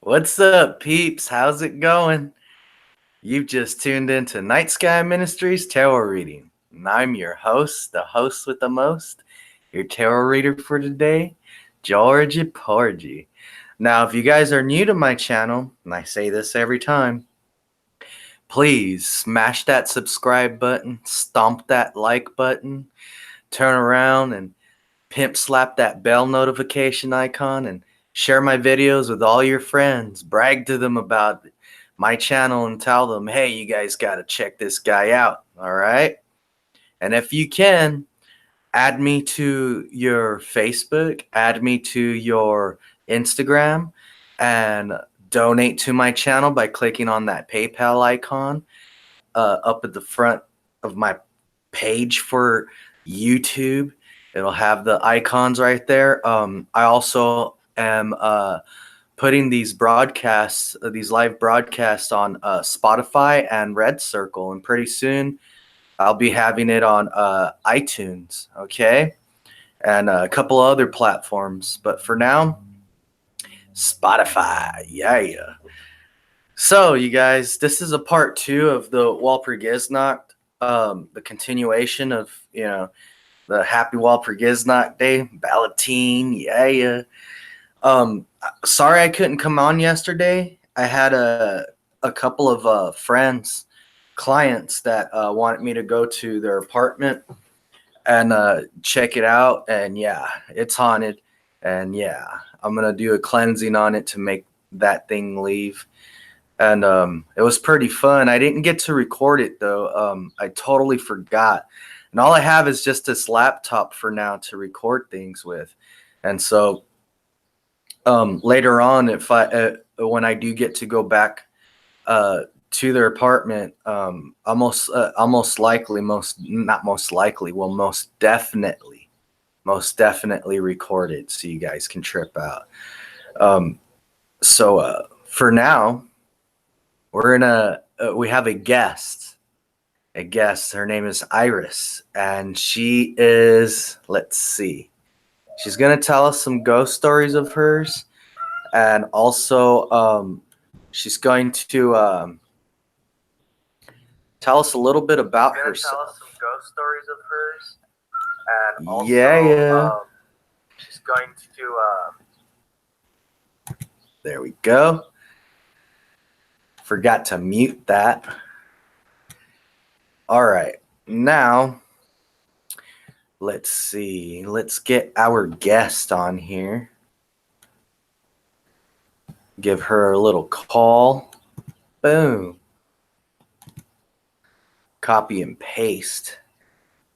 What's up, peeps? How's it going? You've just tuned into Night Sky Ministries Tarot Reading. And I'm your host, the host with the most, your tarot reader for today, Georgie Porgy. Now, if you guys are new to my channel, and I say this every time, please smash that subscribe button, stomp that like button, turn around and pimp slap that bell notification icon, and share my videos with all your friends. Brag to them about my channel and tell them, hey, you guys got to check this guy out. All right. And if you can, add me to your Facebook, add me to your Instagram, and donate to my channel by clicking on that PayPal icon up at the front of my page for YouTube. It'll have the icons right there. I also am putting these broadcasts, these live broadcasts on Spotify and Red Circle, and pretty soon I'll be having it on iTunes, okay, and a couple other platforms. But for now, Spotify, yeah. So, you guys, this is a part 2 of the Walpurgisnaucht, the continuation of, the Happy Walpurgisnaught Day, Ballotine, yeah. Sorry I couldn't come on yesterday. I had a couple of friends, clients that wanted me to go to their apartment and check it out. And yeah, it's haunted. And yeah, I'm gonna do a cleansing on it to make that thing leave. And it was pretty fun. I didn't get to record it though. I totally forgot. And all I have is just this laptop for now to record things with. And so later on, if when I do get to go back to their apartment, most definitely record it so you guys can trip out. So for now, we have a guest. Her name is Iris, and she is, let's see, she's going to tell us some ghost stories of hers, and also she's going to tell us a little bit about herself. Tell us some ghost stories of hers, and also she's going to there we go. Forgot to mute that. All right, now let's see. Let's get our guest on here. Give her a little call. Boom. Copy and paste.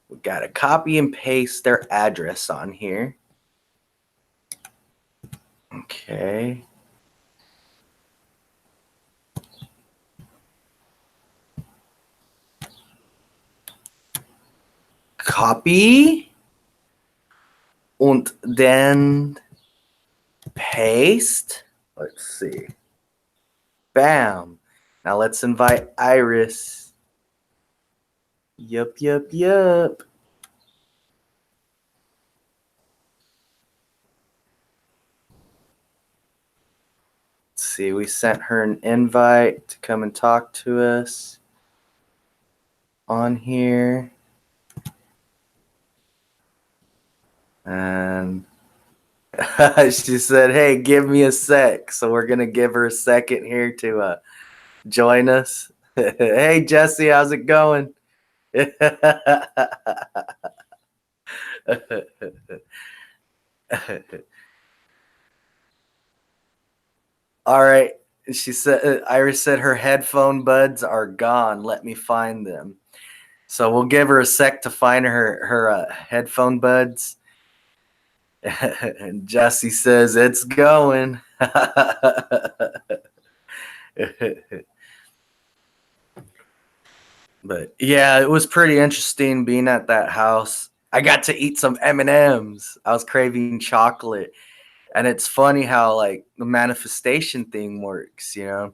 We got to copy and paste their address on here. Okay. Copy. Und then paste. Let's see. Bam. Now let's invite Iris. Yup. Let's see, we sent her an invite to come and talk to us on here. And she said, hey, give me a sec. So we're going to give her a second here to join us. Hey, Jesse, how's it going? All right. She said, Iris said her headphone buds are gone. Let me find them. So we'll give her a sec to find her headphone buds. And Jesse says, it's going. But yeah, it was pretty interesting being at that house. I got to eat some M&Ms. I was craving chocolate. And it's funny how like the manifestation thing works, you know.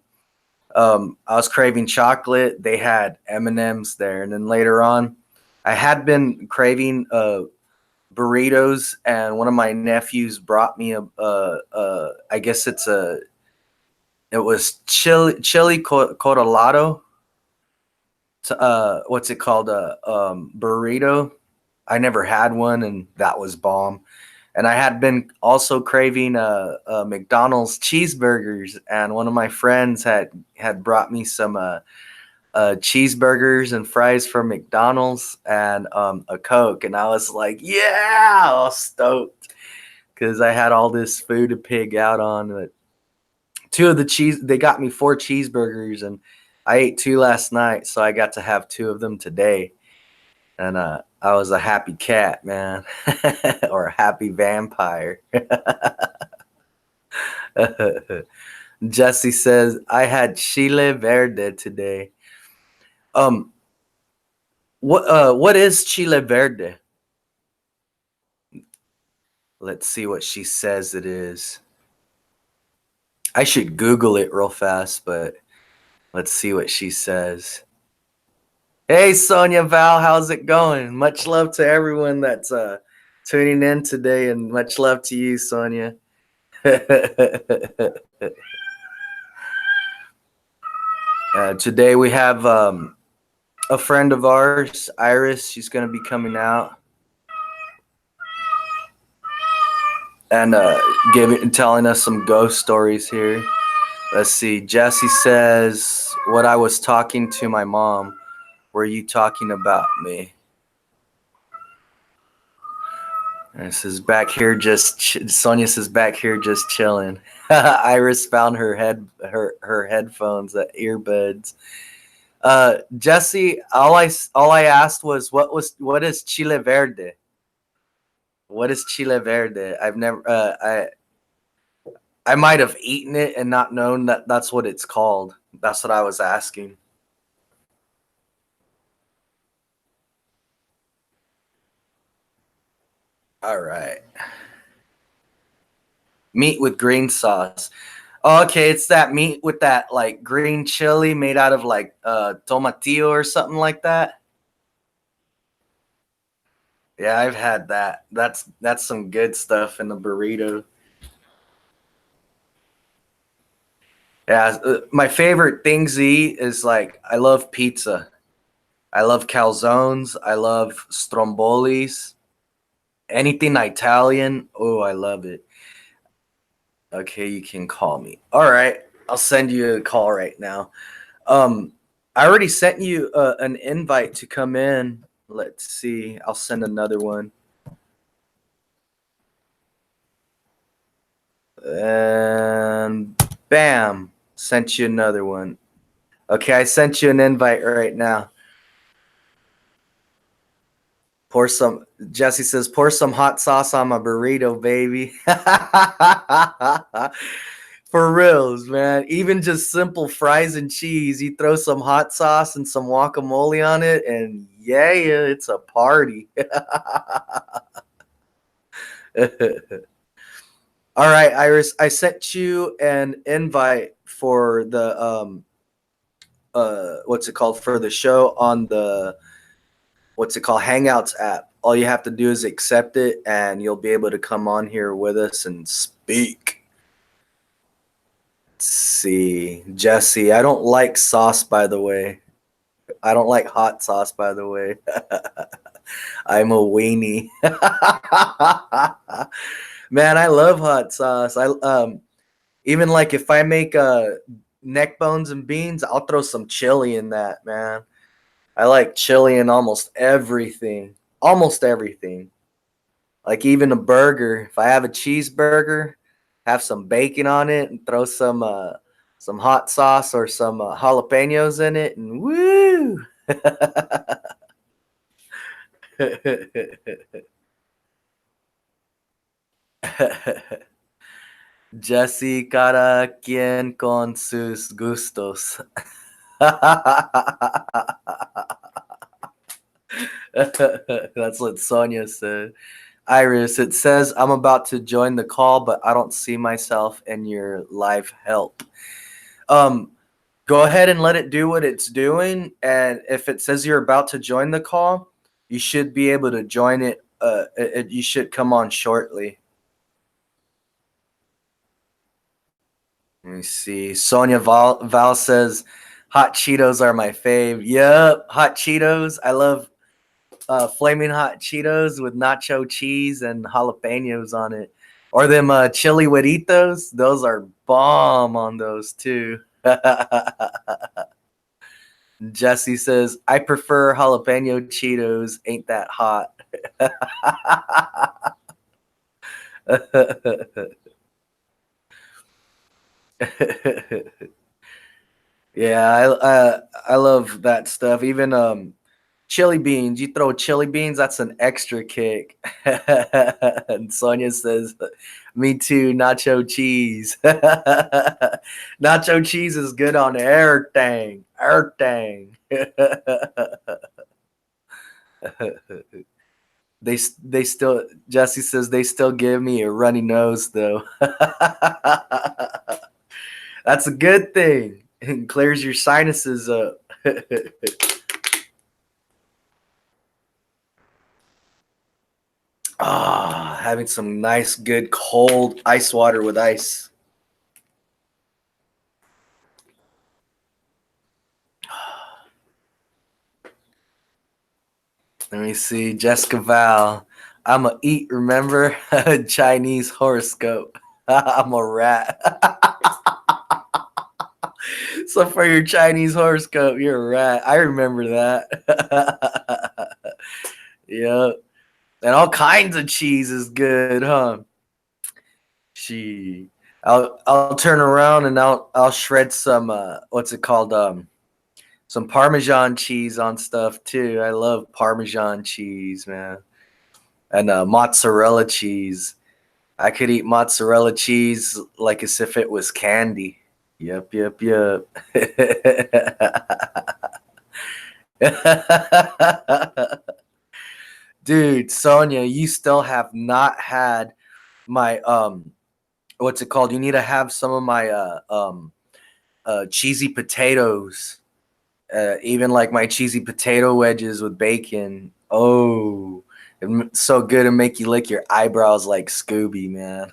I was craving chocolate. They had M&Ms there. And then later on, I had been craving burritos, and one of my nephews brought me I guess it's a It was chili corralado. What's it called? Burrito. I never had one, and that was bomb. And I had been also craving McDonald's cheeseburgers, and one of my friends had brought me some cheeseburgers and fries from McDonald's and a Coke, and I was like, yeah, I was stoked because I had all this food to pig out on. But they got me 4 cheeseburgers, and I ate 2 last night, so I got to have 2 of them today. And I was a happy cat, man, or a happy vampire. Jesse says, I had chile verde today. What is chile verde? Let's see what she says it is. I should Google it real fast, but let's see what she says. Hey, Sonia Val, how's it going? Much love to everyone that's tuning in today, and much love to you, Sonia. Today we have a friend of ours, Iris. She's going to be coming out and telling us some ghost stories here. Let's see. Jesse says, "What I was talking to my mom. Were you talking about me?" And says back here Sonia says back here just chilling. Iris found her headphones, earbuds. Jesse, all I asked was what is chile verde? What is chile verde? I've never I might have eaten it and not known that that's what it's called. That's what I was asking. All right. Meat with green sauce. Oh, okay, it's that meat with that like green chili made out of like tomatillo or something like that. Yeah, I've had that. That's some good stuff in the burrito. Yeah, my favorite things to eat is like I love pizza. I love calzones. I love strombolis. Anything Italian. Oh, I love it. Okay, you can call me. All right, I'll send you a call right now. I already sent you an invite to come in. Let's see. I'll send another one. And bam, sent you another one. Okay, I sent you an invite right now. Jesse says, pour some hot sauce on my burrito, baby. For reals, man. Even just simple fries and cheese, you throw some hot sauce and some guacamole on it, and yeah, it's a party. All right, Iris, I sent you an invite for the what's it called, for the show on the Hangouts app. All you have to do is accept it, and you'll be able to come on here with us and speak. Let's see, Jesse, I don't like sauce, by the way. I don't like hot sauce, by the way. I'm a weenie. Man, I love hot sauce. I even like if I make neck bones and beans, I'll throw some chili in that, man. I like chili in almost everything. Almost everything. Like even a burger. If I have a cheeseburger, have some bacon on it and throw some hot sauce or some jalapenos in it, and woo! Jesse, cada quien con sus gustos. That's what Sonia said. Iris, it says I'm about to join the call, but I don't see myself in your live help. Um, Go ahead and let it do what it's doing, and if it says you're about to join the call, you should be able to join it. You should come on shortly. Let me see. Sonia Val says, hot Cheetos are my fave. Yep, hot Cheetos. I love flaming hot Cheetos with nacho cheese and jalapenos on it. Or them chili hueritos. Those are bomb on those too. Jesse says, I prefer jalapeno Cheetos. Ain't that hot? Yeah, I love that stuff. Even chili beans. You throw chili beans, that's an extra kick. And Sonia says, "Me too. Nacho cheese. Nacho cheese is good on everything. Everything." They still. Jesse says they still give me a runny nose though. That's a good thing. It clears your sinuses up. Ah, having some nice, good, cold ice water with ice. Let me see. Jessica Val. I'm a eat, remember? Chinese horoscope. I'm a rat. So for your Chinese horoscope, you're a rat. I remember that. Yep. And all kinds of cheese is good, huh? She I'll turn around and I'll shred some what's it called? Some Parmesan cheese on stuff too. I love Parmesan cheese, man. And mozzarella cheese. I could eat mozzarella cheese like as if it was candy. Yep, yep, yep. Dude, Sonia, you still have not had my what's it called? You need to have some of my cheesy potatoes. Even like my cheesy potato wedges with bacon. Oh, it's so good to make you lick your eyebrows like Scooby, man.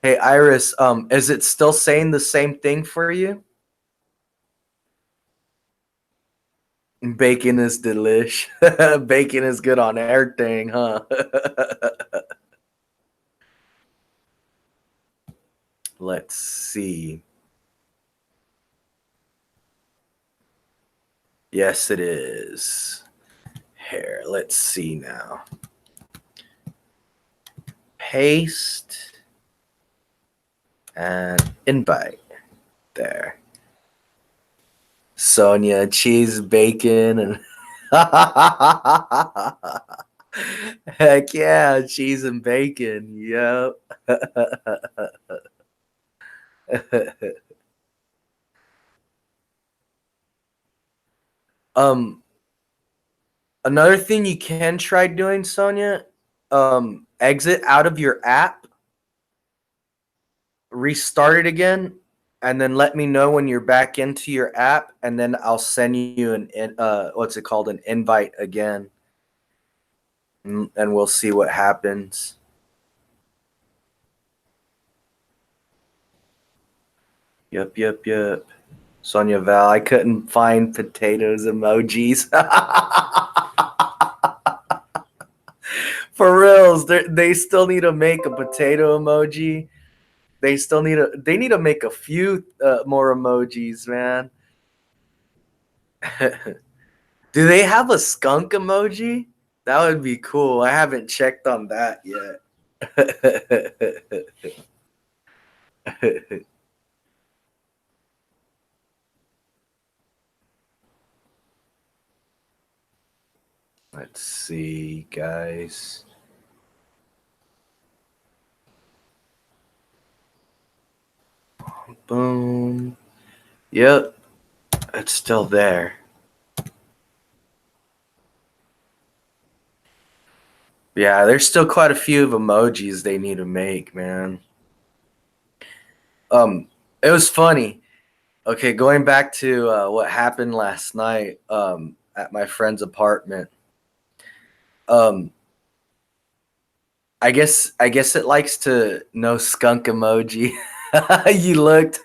Hey Iris, is it still saying the same thing for you? Bacon is delish. Bacon is good on everything, huh? Let's see. Yes, it is. Here, let's see now. Paste and invite. There. Sonia, cheese, bacon, and heck yeah, cheese and bacon. Yep. um, Another thing you can try doing, Sonia, exit out of your app, restart it again, and then let me know when you're back into your app, and then I'll send you an what's it called, an invite again, and we'll see what happens. Yep, yep, yep. Sonia Val, I couldn't find potatoes emojis. For reals, they still need to make a potato emoji. They need to make a few more emojis, man. Do they have a skunk emoji? That would be cool. I haven't checked on that yet. Let's see, guys. Boom. Yep, it's still there. Yeah, there's still quite a few of emojis they need to make, man. It was funny. Okay, going back to what happened last night at my friend's apartment. I guess it likes to know skunk emoji. You looked.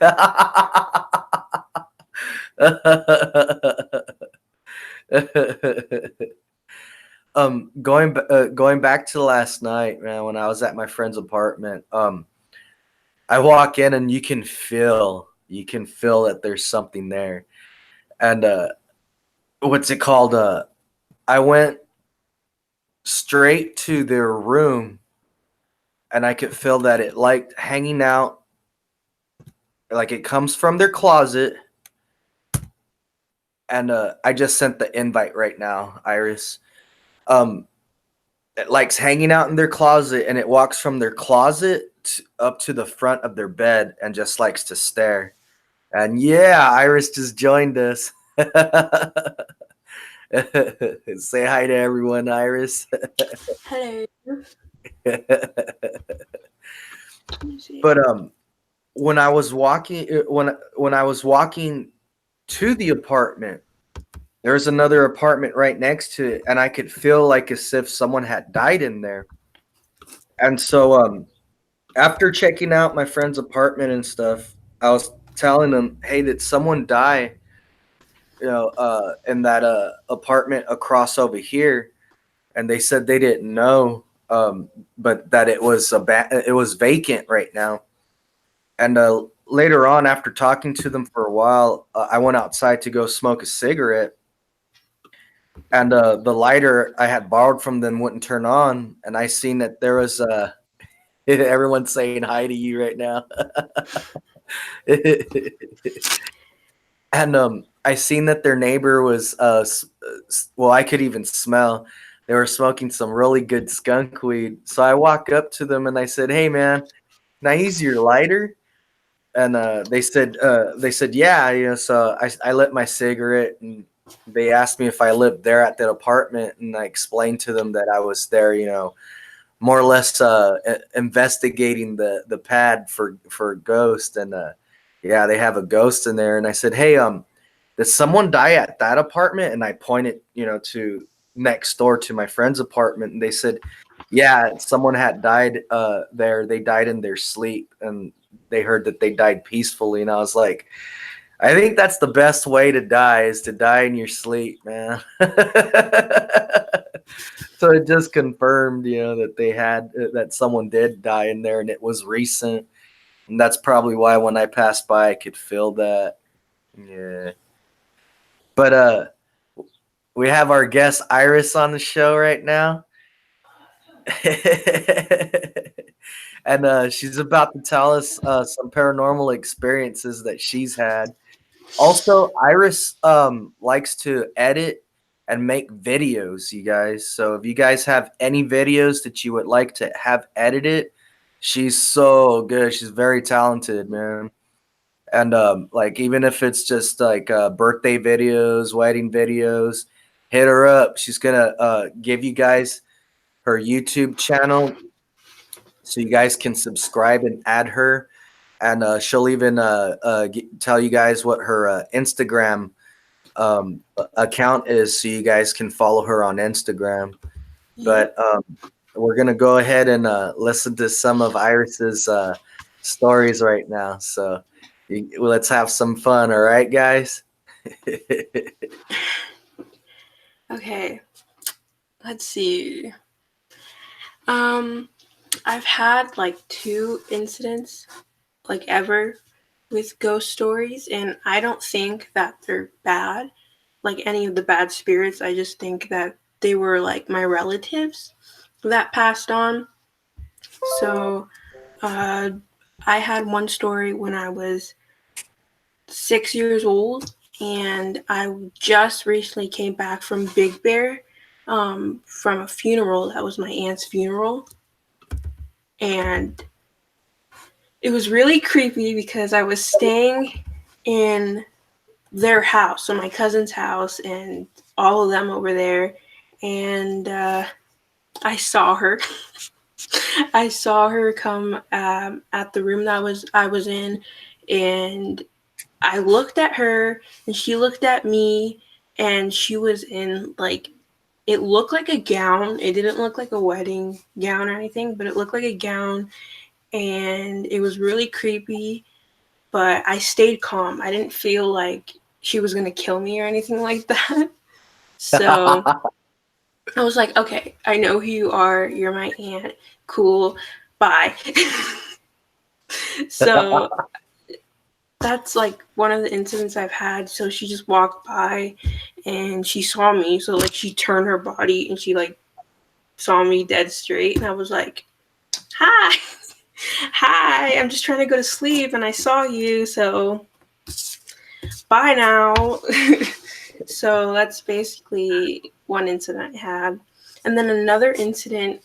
Going back to last night, man, when I was at my friend's apartment, I walk in and you can feel that there's something there. And what's it called? I went straight to their room and I could feel that it liked hanging out, like it comes from their closet. And I just sent the invite right now, Iris. It likes hanging out in their closet, and it walks from their closet up to the front of their bed and just likes to stare. And yeah, Iris just joined us. Say hi to everyone, Iris. Hello. But when I was walking when I was walking to the apartment, there was another apartment right next to it, and I could feel like as if someone had died in there. And so after checking out my friend's apartment and stuff, I was telling them, "Hey, did someone die? In that apartment across over here?" And they said they didn't know, but that it was it was vacant right now. And later on, after talking to them for a while, I went outside to go smoke a cigarette, and the lighter I had borrowed from them wouldn't turn on, and I seen that there was everyone's saying hi to you right now. And I seen that their neighbor was well, I could even smell they were smoking some really good skunk weed. So I walk up to them and I said, "Hey man, can I use your lighter?" And they said yeah, so I lit my cigarette, and they asked me if I lived there at that apartment, and I explained to them that I was there, more or less investigating the pad for ghost. And yeah, they have a ghost in there. And I said, "Hey, did someone die at that apartment?" And I pointed, to next door to my friend's apartment, and they said, "Yeah, someone had died there. They died in their sleep, and they heard that they died peacefully." And I was like, I think that's the best way to die, is to die in your sleep, man. So it just confirmed, that they had that someone did die in there, and it was recent. And that's probably why when I passed by, I could feel that. Yeah. But we have our guest Iris on the show right now. And she's about to tell us some paranormal experiences that she's had. Also, Iris likes to edit and make videos, you guys. So if you guys have any videos that you would like to have edited, she's so good. She's very talented, man. And like, even if it's just like birthday videos, wedding videos, hit her up. She's gonna give you guys her YouTube channel so you guys can subscribe and add her. And she'll even tell you guys what her Instagram account is, so you guys can follow her on Instagram. But we're gonna go ahead and listen to some of Iris's stories right now. So let's have some fun, all right, guys? Okay. Let's see. I've had like 2 incidents, like ever, with ghost stories, and I don't think that they're bad, like any of the bad spirits. I just think that they were like my relatives that passed on. So, I had one story when I was 6 years old, and I just recently came back from Big Bear, from a funeral. That was my aunt's funeral. And it was really creepy because I was staying in their house, so my cousin's house, and all of them over there. And I saw her. I saw her come at the room that I was in, and I looked at her, and she looked at me, and she was in like it looked like a gown. It didn't look like a wedding gown or anything, but it looked like a gown, and it was really creepy, but I stayed calm. I didn't feel like she was going to kill me or anything like that. So I was like, okay, I know who you are. You're my aunt. Cool. Bye. So that's like one of the incidents I've had. So she just walked by and she saw me. So like she turned her body and she like saw me dead straight. And I was like, hi. Hi. I'm just trying to go to sleep and I saw you. So bye now. So that's basically one incident I had. And then another incident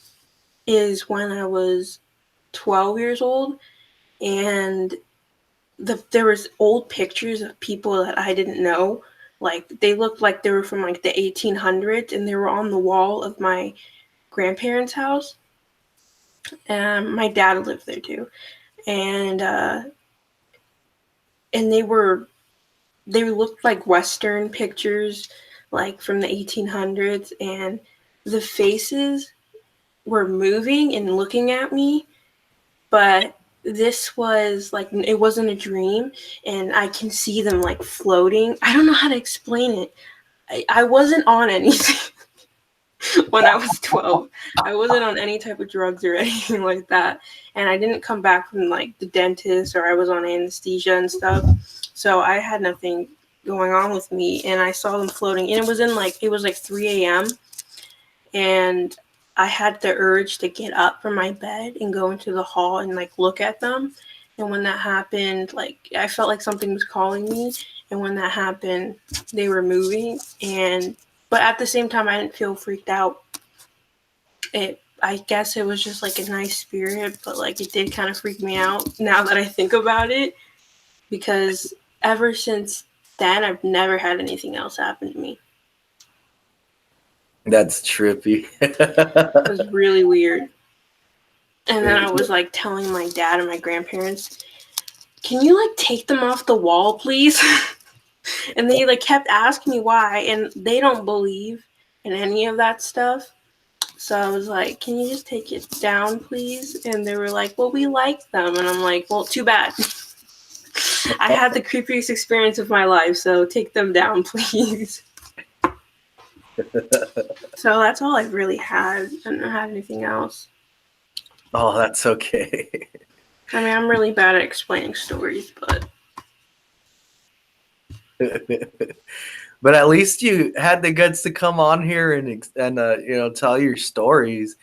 is when I was 12 years old, and there was old pictures of people that I didn't know. Like they looked like they were from like the 1800s, and they were on the wall of my grandparents' house. And my dad lived there too, and they looked like Western pictures, like from the 1800s, and the faces were moving and looking at me, but this was like, it wasn't a dream, and I can see them like floating. I don't know how to explain it. I wasn't on anything when I was 12. I wasn't on any type of drugs or anything like that, and I didn't come back from like the dentist, or I was on anesthesia and stuff, so I had nothing going on with me, and I saw them floating, and it was like 3 a.m. and I had the urge to get up from my bed and go into the hall and like look at them. And when that happened, like I felt like something was calling me. And when that happened, they were moving. But at the same time, I didn't feel freaked out. I guess it was just like a nice spirit, but like it did kind of freak me out now that I think about it, because ever since then, I've never had anything else happen to me. That's trippy. It was really weird. And then I was like telling my dad and my grandparents, can you like take them off the wall, please? And they like kept asking me why, and they don't believe in any of that stuff. So I was like, can you just take it down, please? And they were like, well, we like them. And I'm like, well, too bad. I had the creepiest experience of my life, so take them down, please. So that's all I've really had. I don't have anything else. Oh, that's okay. I mean, I'm really bad at explaining stories, but But at least you had the guts to come on here and tell your stories.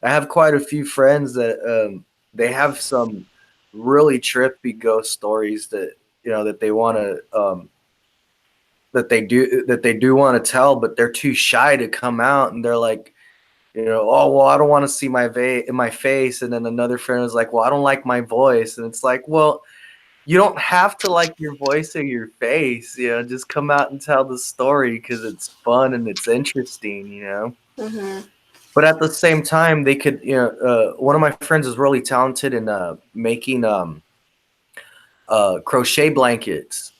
I have quite a few friends that they have some really trippy ghost stories that they want to that they do want to tell, but they're too shy to come out, and they're like, oh well, I don't want to see my face, and then another friend was like, well, I don't like my voice, and it's like, well, you don't have to like your voice or your face, just come out and tell the story because it's fun and it's interesting, mm-hmm. But at the same time, they could, one of my friends is really talented in making crochet blankets.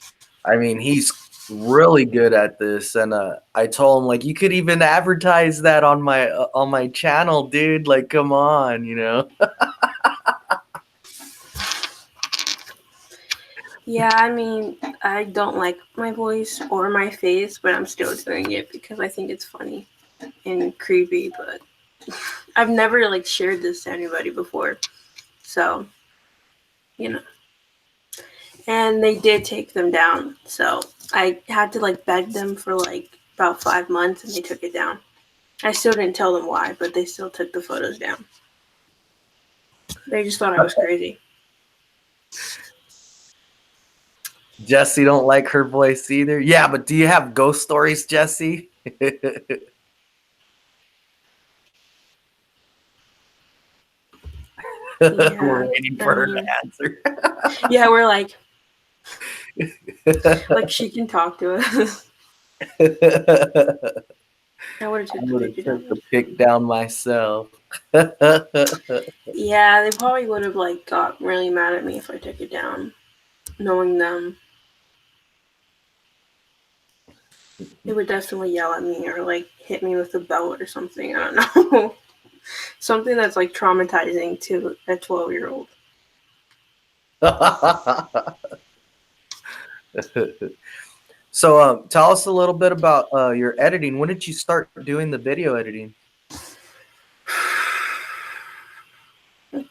I mean, he's really good at this, and I told him like, you could even advertise that on my channel, dude. Like, come on, Yeah, I mean, I don't like my voice or my face, but I'm still doing it because I think it's funny and creepy, but I've never like shared this to anybody before. So, and they did take them down. So I had to like beg them for like about 5 months, and they took it down. I still didn't tell them why, but they still took the photos down. They just thought I was crazy. Jesse don't like her voice either. Yeah, but do you have ghost stories, Jesse? Yeah, we're waiting for her to answer. Yeah, we're like she can talk to us. I would have took the pic down myself. Yeah, they probably would have like got really mad at me if I took it down, knowing them. it would definitely yell at me or like hit me with a belt or something. I don't know. Something that's like traumatizing to a 12-year-old. So, tell us a little bit about your editing. When did you start doing the video editing?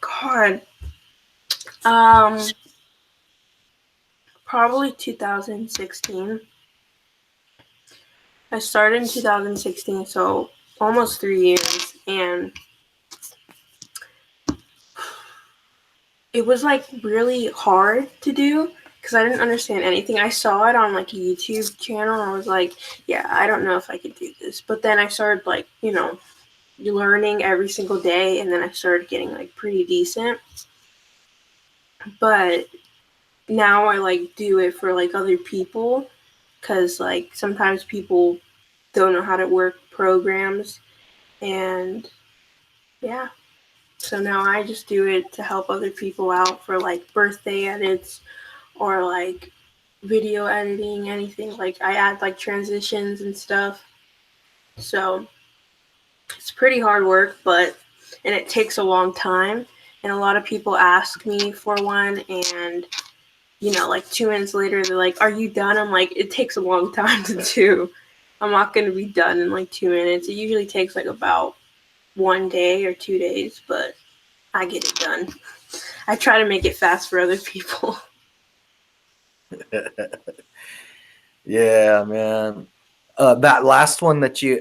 God. Probably 2016. I started in 2016, so almost 3 years, and it was like really hard to do because I didn't understand anything. I saw it on like a YouTube channel and I was like, yeah, I don't know if I could do this. But then I started like, learning every single day, and then I started getting like pretty decent. But now I like do it for like other people because like sometimes people don't know how to work programs, and yeah. So now I just do it to help other people out for like birthday edits or like video editing, anything. Like I add like transitions and stuff. So it's pretty hard work, and it takes a long time. And a lot of people ask me for one, and like 2 minutes later, they're like, "Are you done?" I'm like, "It takes a long time to do. I'm not going to be done in like 2 minutes. It usually takes like about 1 day or 2 days, but I get it done. I try to make it fast for other people." Yeah, man. That last one that you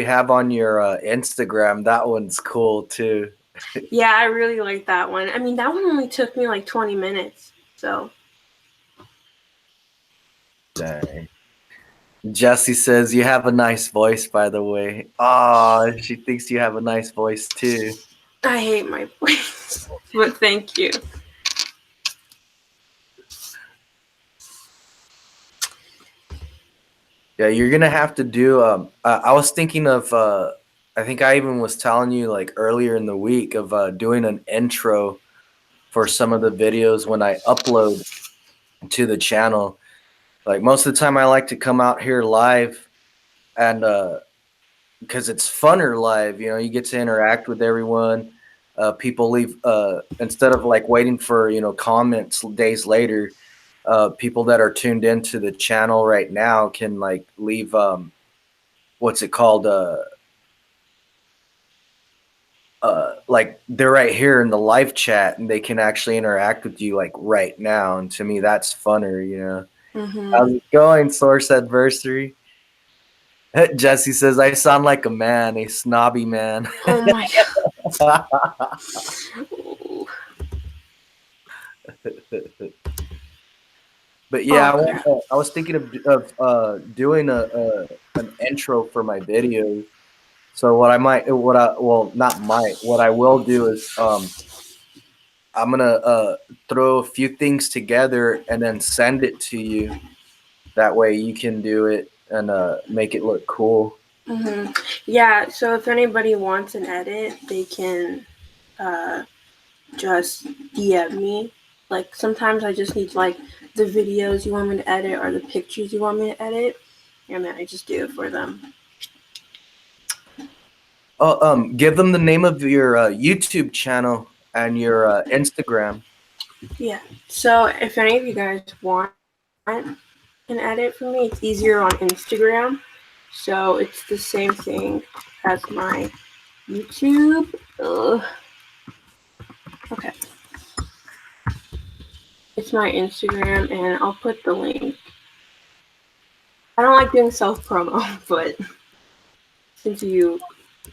have on your Instagram, that one's cool too. Yeah, I really like that one. I mean, that one only took me like 20 minutes. So, Dang. Jessie says you have a nice voice, by the way. Oh, she thinks you have a nice voice too. I hate my voice. But thank you. Yeah, you're gonna have to do. I was thinking of. I think I even was telling you like earlier in the week of doing an intro for some of the videos when I upload to the channel. Like most of the time, I like to come out here live, and because it's funner live. You know, you get to interact with everyone. People leave instead of like waiting for comments days later. People that are tuned into the channel right now can like leave what's it called like they're right here in the live chat and they can actually interact with you like right now, and to me that's funner. How's it going, Source Adversary? Jesse says I sound like a man, a snobby man. Oh my god. But yeah, Oh crap. I was thinking of doing an intro for my videos. So what I will do is I'm gonna throw a few things together and then send it to you. That way you can do it and make it look cool. Yeah, so if anybody wants an edit, they can just DM me. Like sometimes I just need like the videos you want me to edit or the pictures you want me to edit, and then I just do it for them. Give them the name of your YouTube channel and your Instagram. Yeah. So if any of you guys want an edit for me, it's easier on Instagram. So it's the same thing as my YouTube. Ugh. Okay. It's my Instagram, and I'll put the link. I don't like doing self-promo, but since you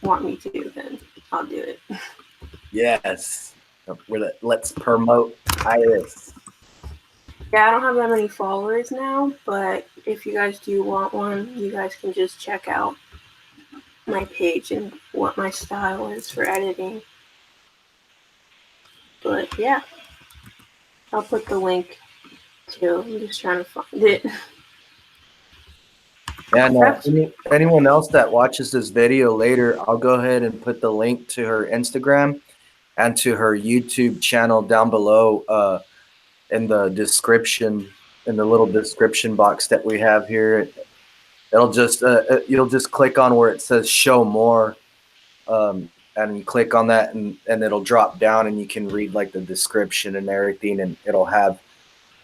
want me to, then I'll do it. Yes. Let's promote Iris. Yeah, I don't have that many followers now, but if you guys do want one, you guys can just check out my page and what my style is for editing. But yeah, I'll put the link too. I'm just trying to find it. And anyone else that watches this video later, I'll go ahead and put the link to her Instagram and to her YouTube channel down below in the description, in the little description box that we have here it'll just you'll just click on where it says show more, and you click on that, and it'll drop down, and you can read like the description and everything, and it'll have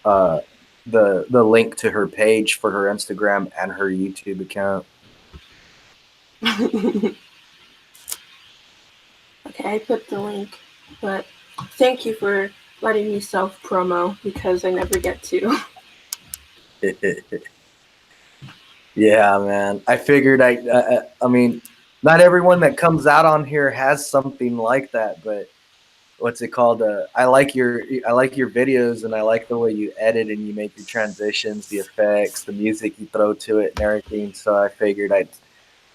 the link to her page for her Instagram and her YouTube account. Okay, I put the link, but thank you for letting me self-promo because I never get to. Yeah, man. I figured I mean, not everyone that comes out on here has something like that, but what's it called? I like your videos, and I like the way you edit and you make your transitions, the effects, the music you throw to it, and everything. So I figured I'd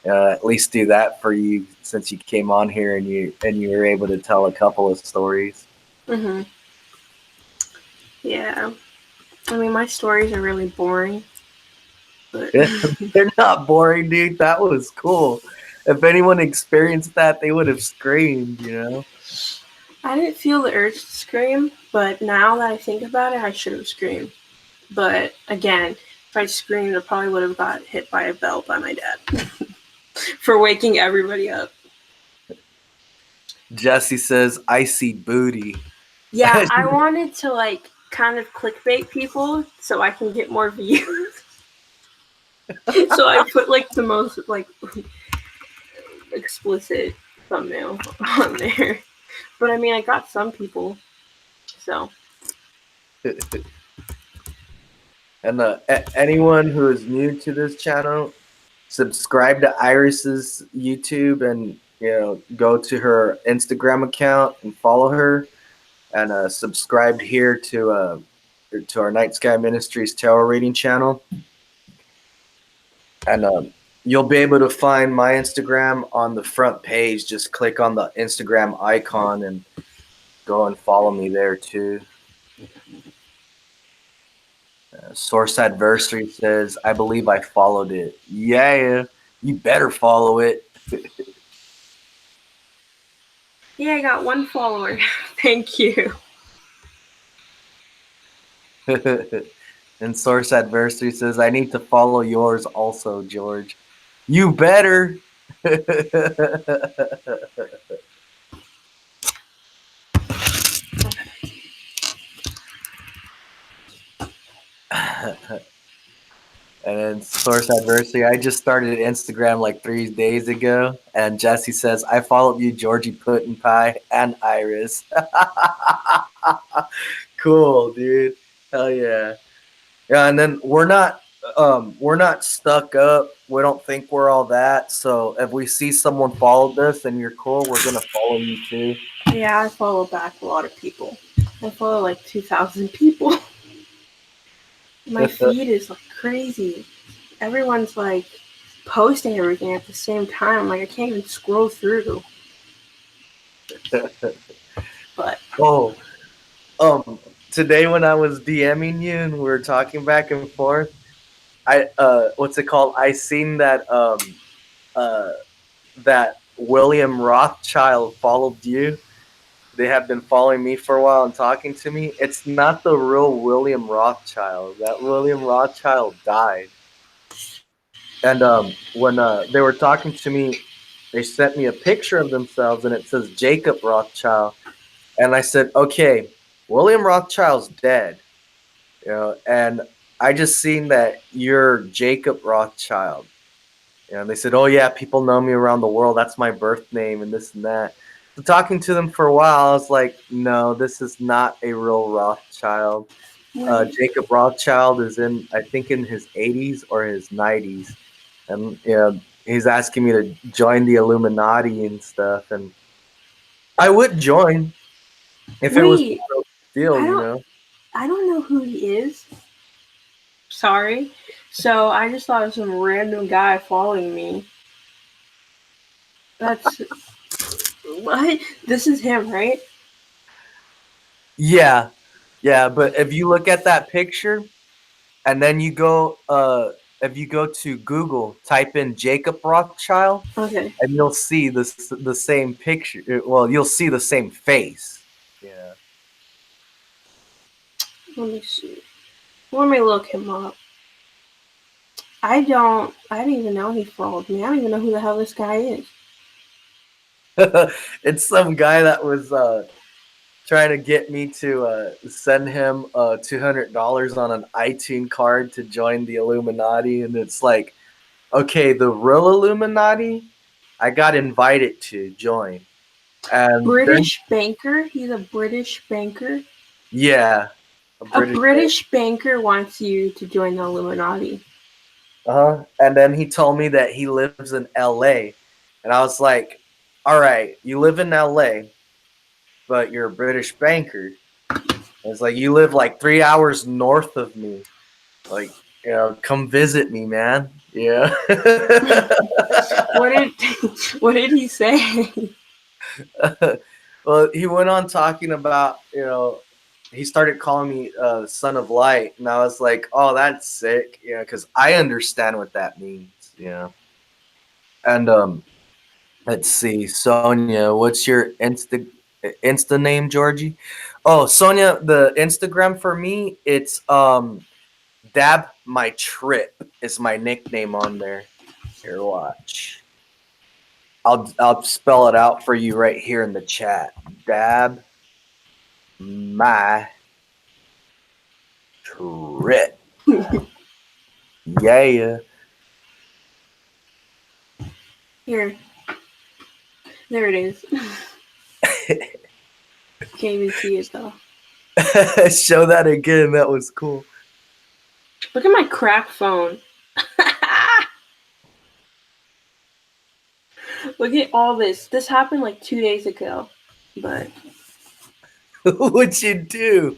at least do that for you since you came on here and you were able to tell a couple of stories. Mm-hmm. Yeah, I mean my stories are really boring. But They're not boring, dude. That was cool. If anyone experienced that, they would have screamed, you know? I didn't feel the urge to scream, but now that I think about it, I should have screamed. But again, if I screamed, I probably would have got hit by a belt by my dad for waking everybody up. Jesse says, I see booty. Yeah, I wanted to like kind of clickbait people so I can get more views. So I put like the most like explicit thumbnail on there. But I mean, I got some people, so. And anyone who is new to this channel, subscribe to Iris's YouTube, and go to her Instagram account and follow her, and subscribe here to our Night Sky Ministries tarot reading channel. And you'll be able to find my Instagram on the front page. Just click on the Instagram icon and go and follow me there too. Source Adversary says, I believe I followed it. Yeah, you better follow it. Yeah, I got 1 follower. Thank you. And Source Adversary says, I need to follow yours also, George. You better. And then Source Adversary, I just started Instagram like 3 days ago. And Jesse says, I followed you, Georgie Puddin Pie, and Iris. Cool, dude. Hell yeah. Yeah, and then we're not stuck up. We don't think we're all that. So if we see someone followed us and you're cool, we're gonna follow you too. Yeah, I follow back a lot of people. I follow like 2,000 people. My feed is like crazy. Everyone's like posting everything at the same time. Like I can't even scroll through. But today when I was DMing you and we were talking back and forth, I what's it called? I seen that that William Rothschild followed you. They have been following me for a while and talking to me. It's not the real William Rothschild. That William Rothschild died. And when they were talking to me, they sent me a picture of themselves, and it says Jacob Rothschild. And I said, okay, William Rothschild's dead. And I just seen that you're Jacob Rothschild. And they said, oh yeah, people know me around the world. That's my birth name and this and that. So talking to them for a while, I was like, no, this is not a real Rothschild. Jacob Rothschild is I think in his 80s or his 90s. And he's asking me to join the Illuminati and stuff. And I would join if it was a real deal, I don't know who he is. Sorry. So I just thought it was some random guy following me. That's what? This is him, right? Yeah. Yeah, but if you look at that picture and then you go if you go to Google, type in Jacob Rothschild, okay, and you'll see the same picture. Well, you'll see the same face. Yeah. let me see. Let me look him up. I didn't even know he followed me. I don't even know who the hell this guy is. It's some guy that was trying to get me to send him $200 on an iTunes card to join the Illuminati, and it's like, okay, the real Illuminati, I got invited to join, and then British banker? He's a British banker? yeah, a A British. British banker wants you to join the Illuminati. And then he told me that he lives in LA, and I was like, all right, you live in LA, but you're a British banker. It's like you live like 3 hours north of me. Like, come visit me, man. Yeah. What did what did he say? Well, he went on talking about, he started calling me son of light, and I was like, oh, that's sick, because I understand what that means, And let's see, Sonia, what's your Insta name, Georgie? Oh, Sonia, the Instagram for me, it's Dab My Trip is my nickname on there. Here, watch. I'll spell it out for you right here in the chat. Dab My Trip. Yeah. Here. There it is. Can't even see it though. Show that again. That was cool. Look at my crack phone. Look at all this. This happened like 2 days ago. But What'd you do?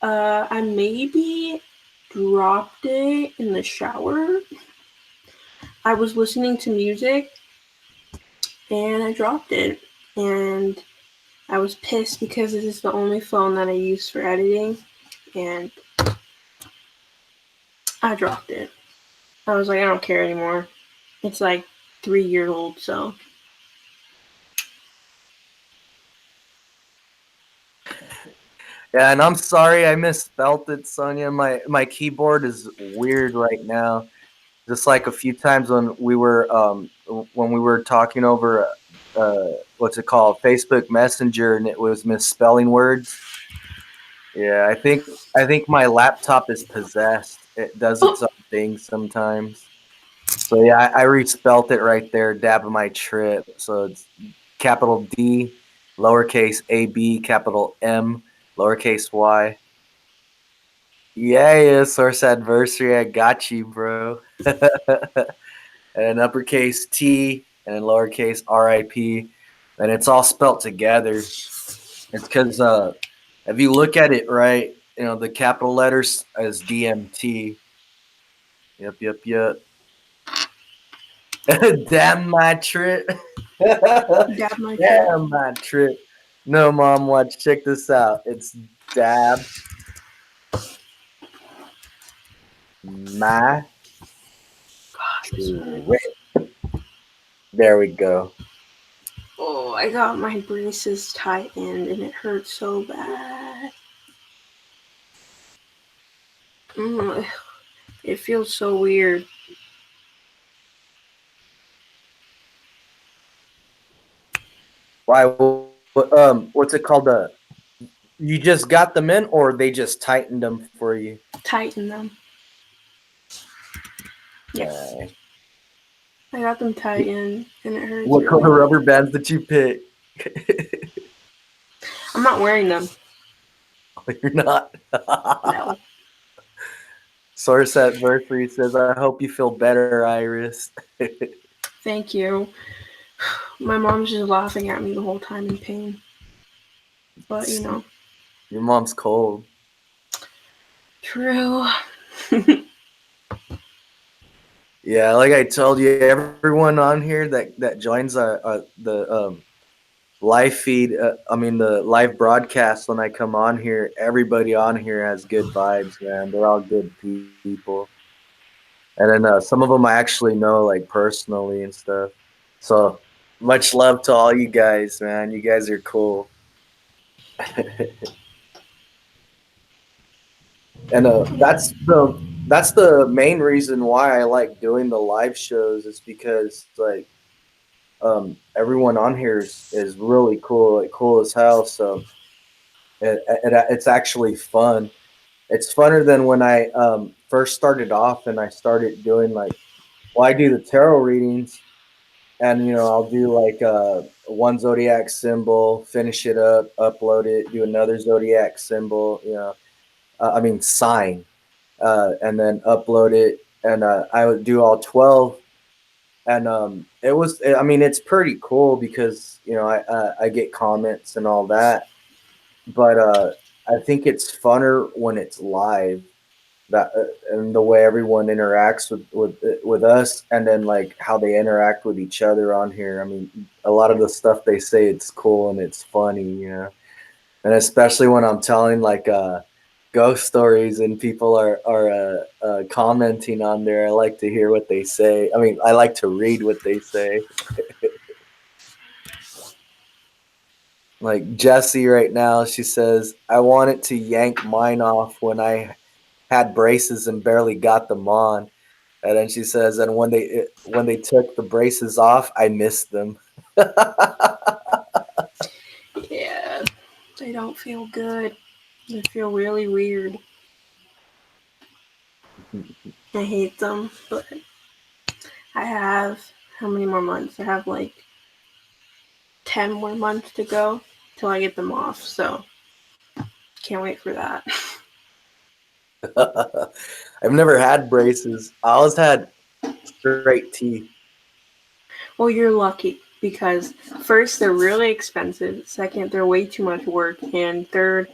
I maybe dropped it in the shower. I was listening to music and I dropped it. And I was pissed because this is the only phone that I use for editing. And I dropped it. I was like, I don't care anymore. It's like 3 years old, so. Yeah, and I'm sorry I misspelled it, Sonia. My keyboard is weird right now. Just like a few times when we were talking over what's it called, Facebook Messenger, and it was misspelling words. Yeah, I think my laptop is possessed. It does its own thing sometimes. So yeah, I respelt it right there. Dab of my trip. So it's capital D, lowercase a b, capital M, lowercase y. Yeah, source adversary. I got you, bro. And uppercase T and lowercase RIP, and it's all spelt together. It's because if you look at it right, the capital letters is DMT. Yep. Damn my trip. Dab my trip. Damn my trip. No, mom, watch. Check this out. It's dab my trip. There we go. Oh, I got my braces tightened and it hurts so bad. It feels so weird. Why? What's it called? You just got them in, or they just tightened them for you? Tighten them. Yes. I got them tightened and it hurts. What really color bad. rubber bands did you pick? I'm not wearing them. You're not. No. Source adversary says, "I hope you feel better, Iris." Thank you. My mom's just laughing at me the whole time in pain. But Your mom's cold. True. Yeah, like I told you, everyone on here that joins the live feed, the live broadcast when I come on here, everybody on here has good vibes, man. They're all good people. And then some of them I actually know, like, personally and stuff. So much love to all you guys, man. You guys are cool. And that's that's the main reason why I like doing the live shows, is because like everyone on here is really cool, like cool as hell. So it's actually fun. It's funner than when I first started off and I started doing like, well, I do the tarot readings, and I'll do like one zodiac symbol, finish it up, upload it, do another zodiac symbol, I mean sign, and then upload it, and I would do all 12. And I mean, it's pretty cool because I get comments and all that, but I think it's funner when it's live, that and the way everyone interacts with us, and then like how they interact with each other on here. I mean, a lot of the stuff they say, it's cool and it's funny, and especially when I'm telling like ghost stories and people are commenting on there. I like to hear what they say. I mean, I like to read what they say. Like Jessie right now, she says, I wanted to yank mine off when I had braces and barely got them on. And then she says, and when they took the braces off, I missed them. Yeah, they don't feel good. They feel really weird. I hate them, but I have how many more months? I have like 10 more months to go till I get them off, so can't wait for that. I've never had braces. I always had straight teeth. Well, you're lucky because first, they're really expensive. Second, they're way too much work. And third,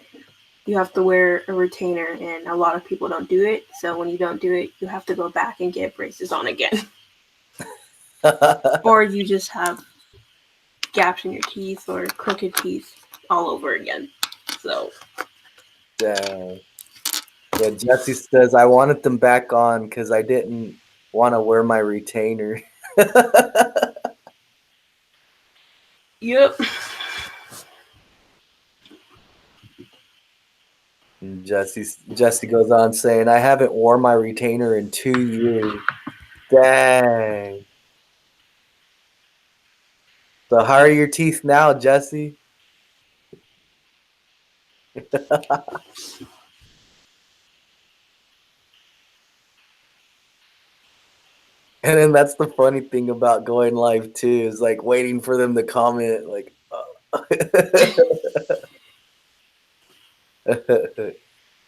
you have to wear a retainer, and a lot of people don't do it. So when you don't do it, you have to go back and get braces on again. Or you just have gaps in your teeth or crooked teeth all over again. So, Dang. Yeah, Jesse says, I wanted them back on because I didn't want to wear my retainer. yep. And Jesse goes on saying, I haven't worn my retainer in 2 years. Dang. So how are your teeth now, Jesse? And then that's the funny thing about going live too, is like waiting for them to comment like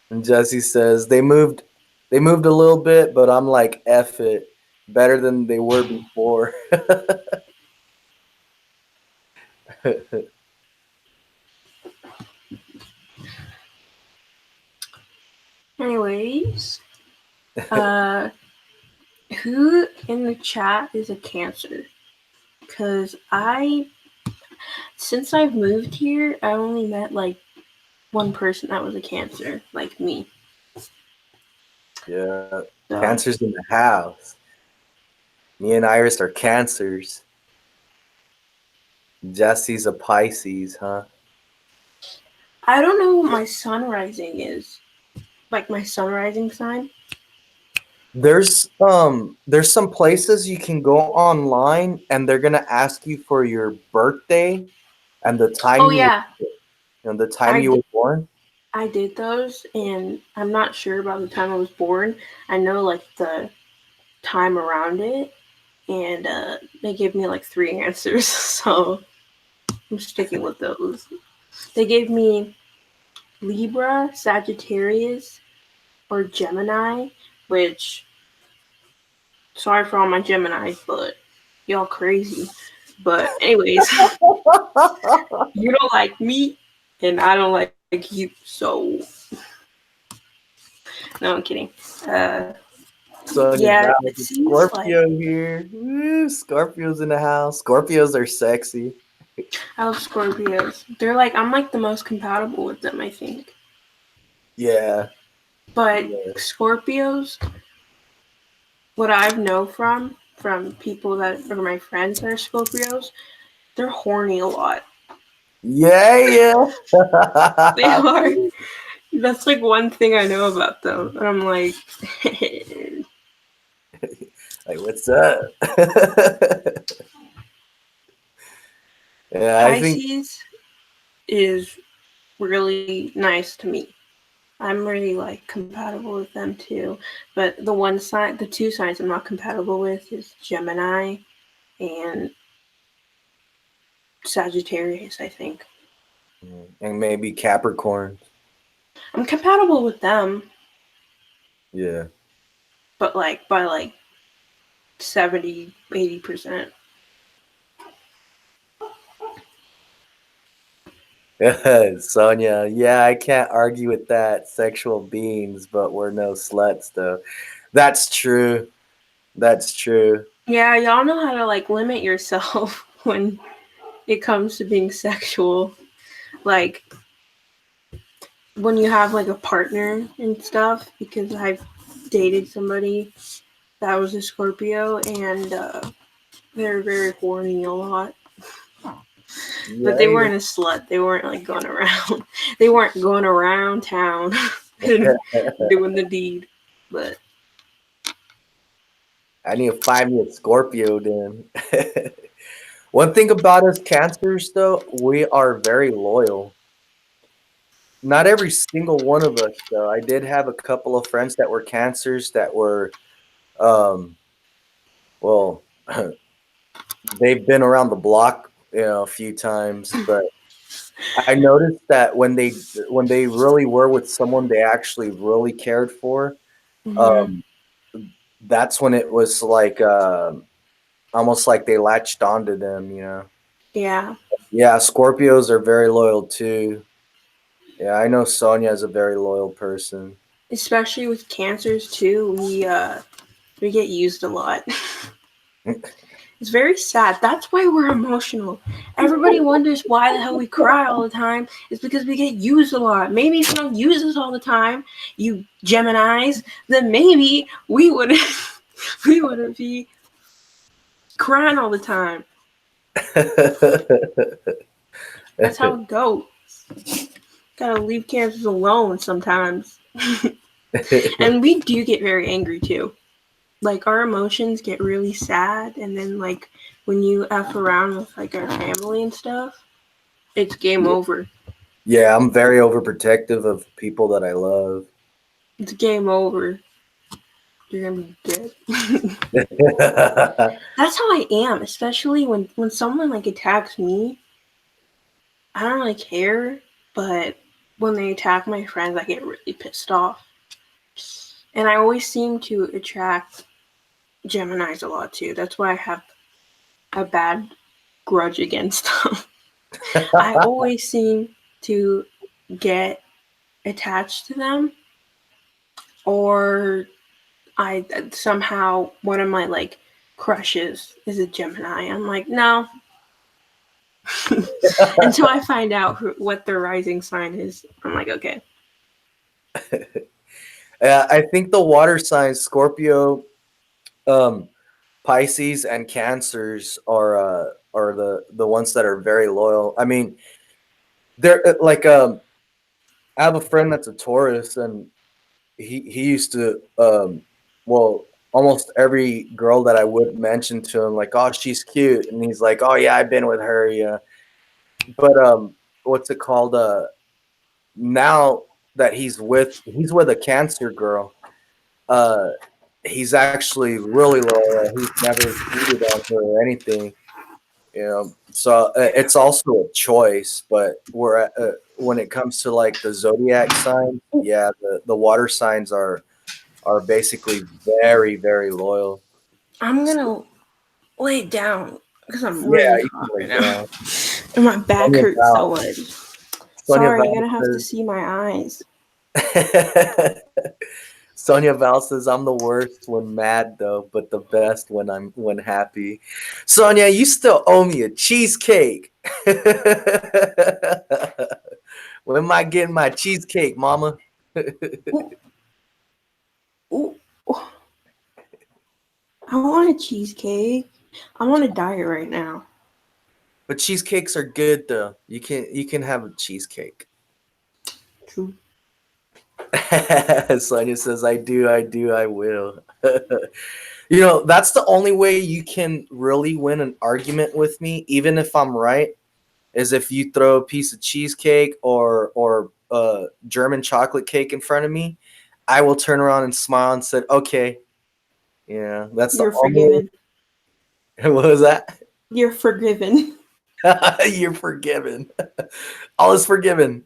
and Jesse says they moved a little bit, but I'm like F it. Better than they were before. Anyways, uh, who in the chat is a Cancer? Because since I've moved here, I only met like one person that was a Cancer, like me. Yeah. So, Cancer's in the house. Me and Iris are Cancers. Jesse's a Pisces, huh? I don't know what my sun rising is. Like my sun rising sign. There's some places you can go online and they're gonna ask you for your birthday and the time Oh yeah, the time I you did, were born. I did those, and I'm not sure about the time I was born. I know like the time around it, and they gave me like 3 answers, so I'm sticking with those. They gave me Libra, Sagittarius, or Gemini, which, sorry for all my Geminis, but y'all crazy. But anyways, you don't like me, and I don't like you, so no, I'm kidding. Son is Yeah, out it with seems like Scorpio here. Woo, Scorpios in the house. Scorpios are sexy. I love Scorpios. They're like, I'm like the most compatible with them, I think. Yeah. But Yeah. Scorpios, what I've known from people that are my friends that are Scorpios, they're horny a lot. Yeah, They yeah. are. That's like one thing I know about them. And I'm like, Like, what's up? Yeah, I think. Pisces is really nice to me. I'm really like compatible with them too. But the two signs I'm not compatible with is Gemini and Sagittarius, I think. And maybe Capricorn. I'm compatible with them, Yeah. but like by like 70-80%. Sonia, yeah, I can't argue with that. Sexual beings, but we're no sluts, though. That's true. That's true. Yeah, y'all know how to like limit yourself when it comes to being sexual. Like when you have like a partner and stuff, because I've dated somebody that was a Scorpio and they're very horny a lot. But they Yeah. weren't a slut. They weren't like going around. They weren't going around town doing the deed. But I need to find me a Scorpio then. One thing about us Cancers, though, we are very loyal. Not every single one of us, though. I did have a couple of friends that were Cancers that were, um, well, they've been around the block, a few times, but I noticed that when they really were with someone they actually really cared for, mm-hmm. um, that's when it was like almost like they latched onto them. Yeah, Yeah, Scorpios are very loyal too. Yeah, I know Sonia is a very loyal person. especially with cancers too. We get used a lot. It's very sad. That's why we're emotional. Everybody wonders why the hell we cry all the time. It's because we get used a lot. Maybe if you don't use us all the time, you Geminis, then maybe we wouldn't we wouldn't be crying all the time. That's how it goes. Gotta leave cancers alone sometimes. And we do get very angry too. Like our emotions get really sad, and then like when you f around with like our family and stuff, it's game over. Yeah, I'm very overprotective of people that I love. It's game over. You're gonna be dead. That's how I am, especially when someone like attacks me. I don't really care, but when they attack my friends, I get really pissed off. And I always seem to attract Geminis a lot too. That's why I have a bad grudge against them. I always seem to get attached to them, or I somehow one of my like crushes is a Gemini. I'm like, no. Until I find out what their rising sign is, I'm like, okay. I think the water signs Scorpio, um, Pisces, and Cancers are the ones that are very loyal. I mean, they're like I have a friend that's a Taurus, and he used to well, almost every girl that I would mention to him, like, oh, she's cute, and he's like, oh yeah, I've been with her, yeah. But what's it called? Now that he's with a Cancer girl, uh, he's actually really loyal. He's never cheated on her or anything. So it's also a choice, but when it comes to like the zodiac signs, yeah, the water signs are basically very, very loyal. I'm gonna lay it down because I'm Yeah, really you can hot right lay now, down. and my back Sonia hurts so Val. much. Sonia Sorry, you're Val gonna have to says. see my eyes. Sonia Val says I'm the worst when mad though, but the best when happy. Sonia, you still owe me a cheesecake. When am I getting my cheesecake, mama? Ooh, ooh, ooh. I want a cheesecake. I'm on a diet right now. But cheesecakes are good though. You can have a cheesecake. True. Sonia says, I do, I will. You know, that's the only way you can really win an argument with me, even if I'm right, is if you throw a piece of cheesecake or German chocolate cake in front of me. I will turn around and smile and said, okay. Yeah, that's the You're only. forgiven. What was that? You're forgiven. You're forgiven. All is forgiven.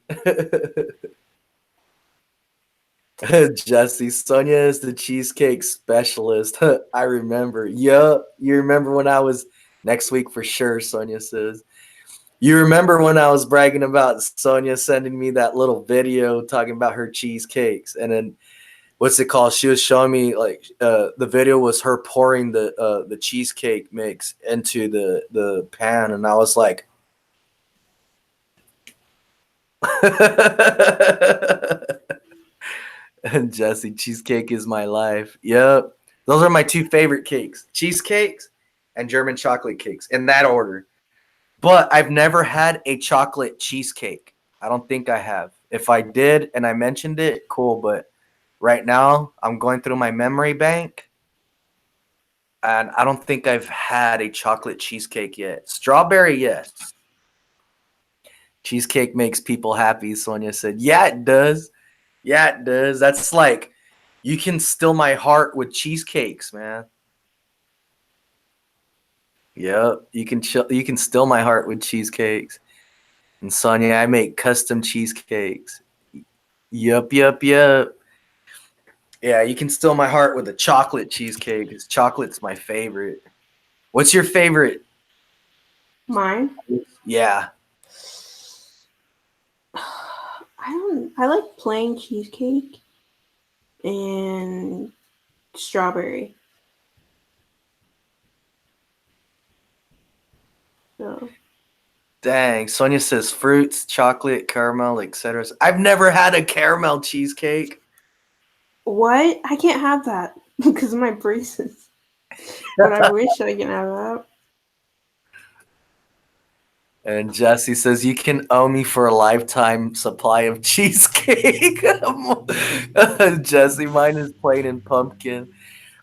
Jesse, Sonia is the cheesecake specialist. I remember. Yup. You remember when I was next week for sure, Sonia says. You remember when I was bragging about Sonia sending me that little video talking about her cheesecakes, and then what's it called? She was showing me like the video was her pouring the cheesecake mix into the pan, and I was like, and Jesse, cheesecake is my life. Yep, those are my two favorite cakes: cheesecakes and German chocolate cakes, in that order. But I've never had a chocolate cheesecake. I don't think I have. If I did and I mentioned it, cool. But right now, I'm going through my memory bank, and I don't think I've had a chocolate cheesecake yet. Strawberry, yes. Cheesecake makes people happy, Sonia said. Yeah, it does. Yeah, it does. That's like, you can steal my heart with cheesecakes, man. Yep, you can steal my heart with cheesecakes. And Sonia, I make custom cheesecakes. Yup, yup, yup. Yeah, you can steal my heart with a chocolate cheesecake because chocolate's my favorite. What's your favorite? Mine? Yeah. I like plain cheesecake and strawberry. So Dang. Sonia says fruits, chocolate, caramel, etc. I've never had a caramel cheesecake. what? I can't have that because of my braces. But I wish I could have that. And Jesse says, you can owe me for a lifetime supply of cheesecake. Jesse, mine is plain and pumpkin.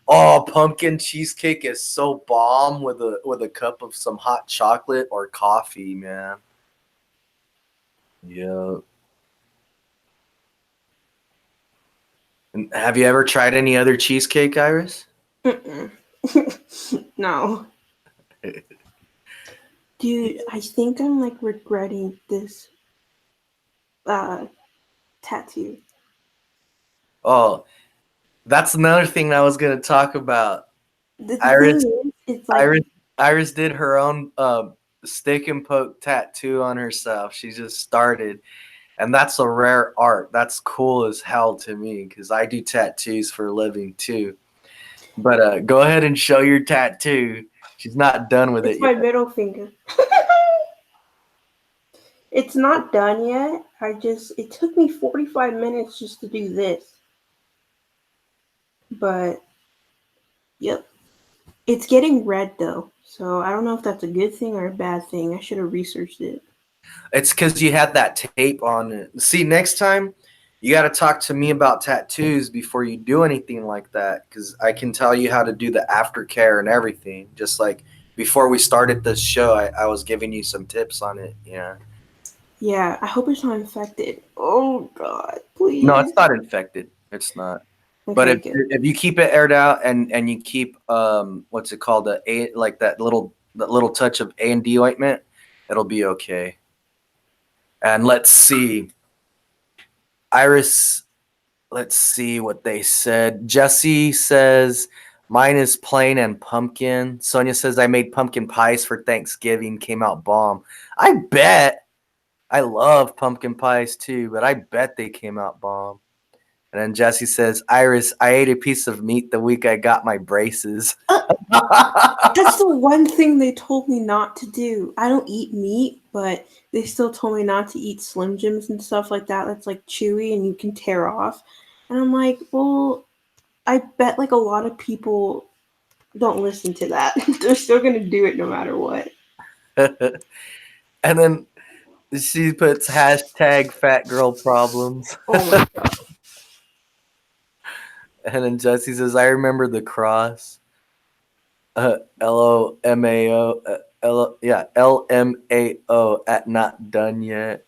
Oh, pumpkin cheesecake is so bomb with a cup of some hot chocolate or coffee, man. Yeah. And have you ever tried any other cheesecake, Iris? Mm-mm. No. Dude, I think I'm like regretting this tattoo. Oh, that's another thing that I was gonna talk about. The Iris, thing is, it's like, Iris, Iris did her own stick and poke tattoo on herself. She just started, and that's a rare art. That's cool as hell to me because I do tattoos for a living too. But go ahead and show your tattoo. She's not done with it's it my yet. middle finger. It's not done yet. It took me 45 minutes just to do this. But, yep. It's getting red though. So I don't know if that's a good thing or a bad thing. I should have researched it. It's because you had that tape on it. See, next time you got to talk to me about tattoos before you do anything like that, because I can tell you how to do the aftercare and everything. Just like before we started this show, I was giving you some tips on it. Yeah. Yeah, I hope it's not infected. Oh god, No, please. it's not infected. It's not. But Okay, good. if you keep it aired out and you keep what's it called, like that little touch of A&D ointment, it'll be okay. And let's see. Iris, let's see what they said. Jesse says mine is plain and pumpkin. Sonia says I made pumpkin pies for Thanksgiving, came out bomb. I bet. I love pumpkin pies too, but I bet they came out bomb. And then Jesse says, Iris, I ate a piece of meat the week I got my braces. Uh, that's the one thing they told me not to do. I don't eat meat, but they still told me not to eat Slim Jims and stuff like that. That's like chewy and you can tear off. And I'm like, well, I bet like a lot of people don't listen to that. They're still gonna do it no matter what. And then she puts hashtag fat girl problems. Oh my god. And then Jesse says, I remember the cross. LOMAO. LMAO at not done yet.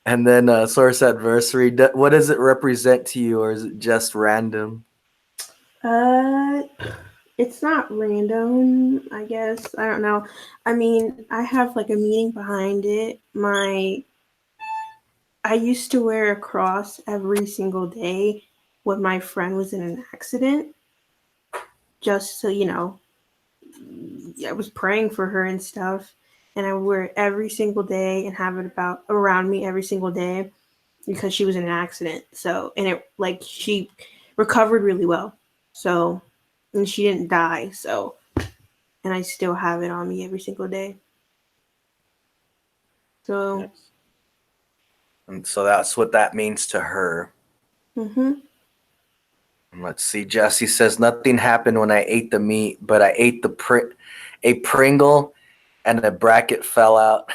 And then source adversary. What does it represent to you, or is it just random? It's not random, I guess. I don't know. I mean, I have like a meaning behind it. I used to wear a cross every single day when my friend was in an accident, just so I was praying for her and stuff, and I would wear it every single day and have it about around me every single day because she was in an accident. So, and it like she recovered really well. So, and she didn't die. So, and I still have it on me every single day. So, Yes. And so that's what that means to her. mhm. Let's see. Jesse says nothing happened when I ate the meat, but I ate a Pringle, and a bracket fell out.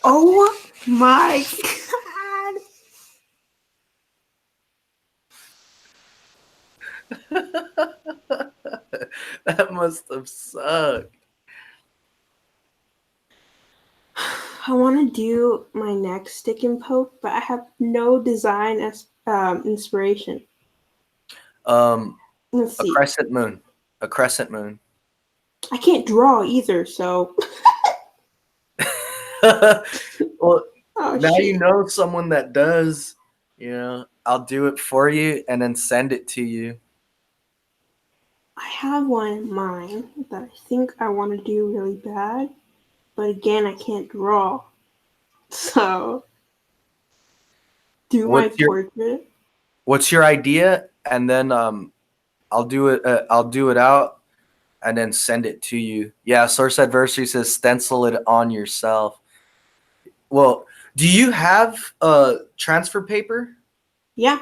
Oh my god. That must have sucked. I want to do my next stick and poke, but I have no design as inspiration. Let's A see. crescent moon. A crescent moon. I can't draw either, so Well, oh now you shit. know someone that does. I'll do it for you and then send it to you. I have one in mind that I think I want to do really bad, but again, I can't draw. So, do my What's your portrait. What's your idea? And then I'll do it. I'll do it out and then send it to you. Yeah, Source Adversary says stencil it on yourself. Well, do you have transfer paper? Yeah.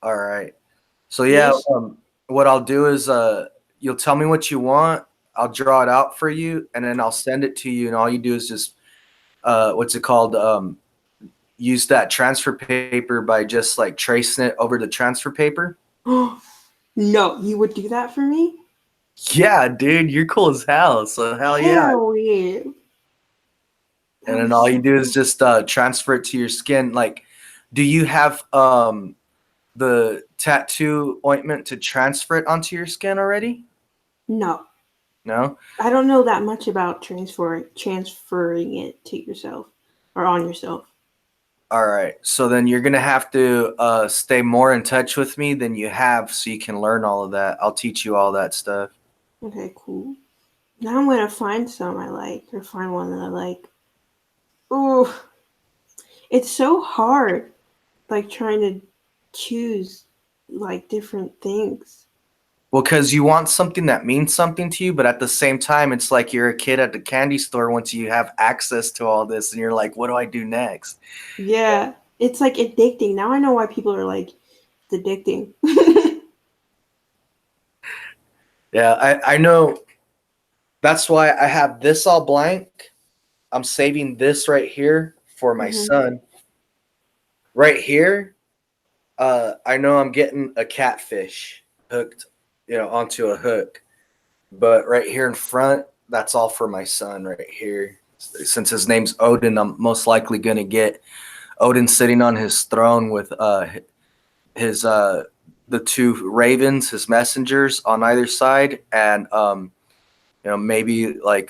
All right. So yeah, Yes. what I'll do is you'll tell me what you want. I'll draw it out for you, and then I'll send it to you. And all you do is just what's it called? Use that transfer paper by just like tracing it over the transfer paper. No, you would do that for me? Yeah, dude, you're cool as hell. So hell yeah. Hell yeah. And That then was all you so do is cool. just transfer it to your skin. Like, do you have the tattoo ointment to transfer it onto your skin already? No. No? I don't know that much about transferring it to yourself or on yourself. All right. So then you're going to have to stay more in touch with me than you have so you can learn all of that. I'll teach you all that stuff. Okay, cool. Now I'm gonna find some I like or find one that I like. Ooh, it's so hard, like trying to choose like different things. Well, because you want something that means something to you, but at the same time, it's like you're a kid at the candy store once you have access to all this and you're like, what do I do next? Yeah, it's like addicting. Now I know why people are like, it's addicting. Yeah, I know. That's why I have this all blank. I'm saving this right here for my Hmm. son. Right here, I know I'm getting a catfish hooked, onto a hook. But right here in front, that's all for my son right here. Since his name's Odin, I'm most likely gonna get Odin sitting on his throne with his the two ravens, his messengers on either side, and maybe like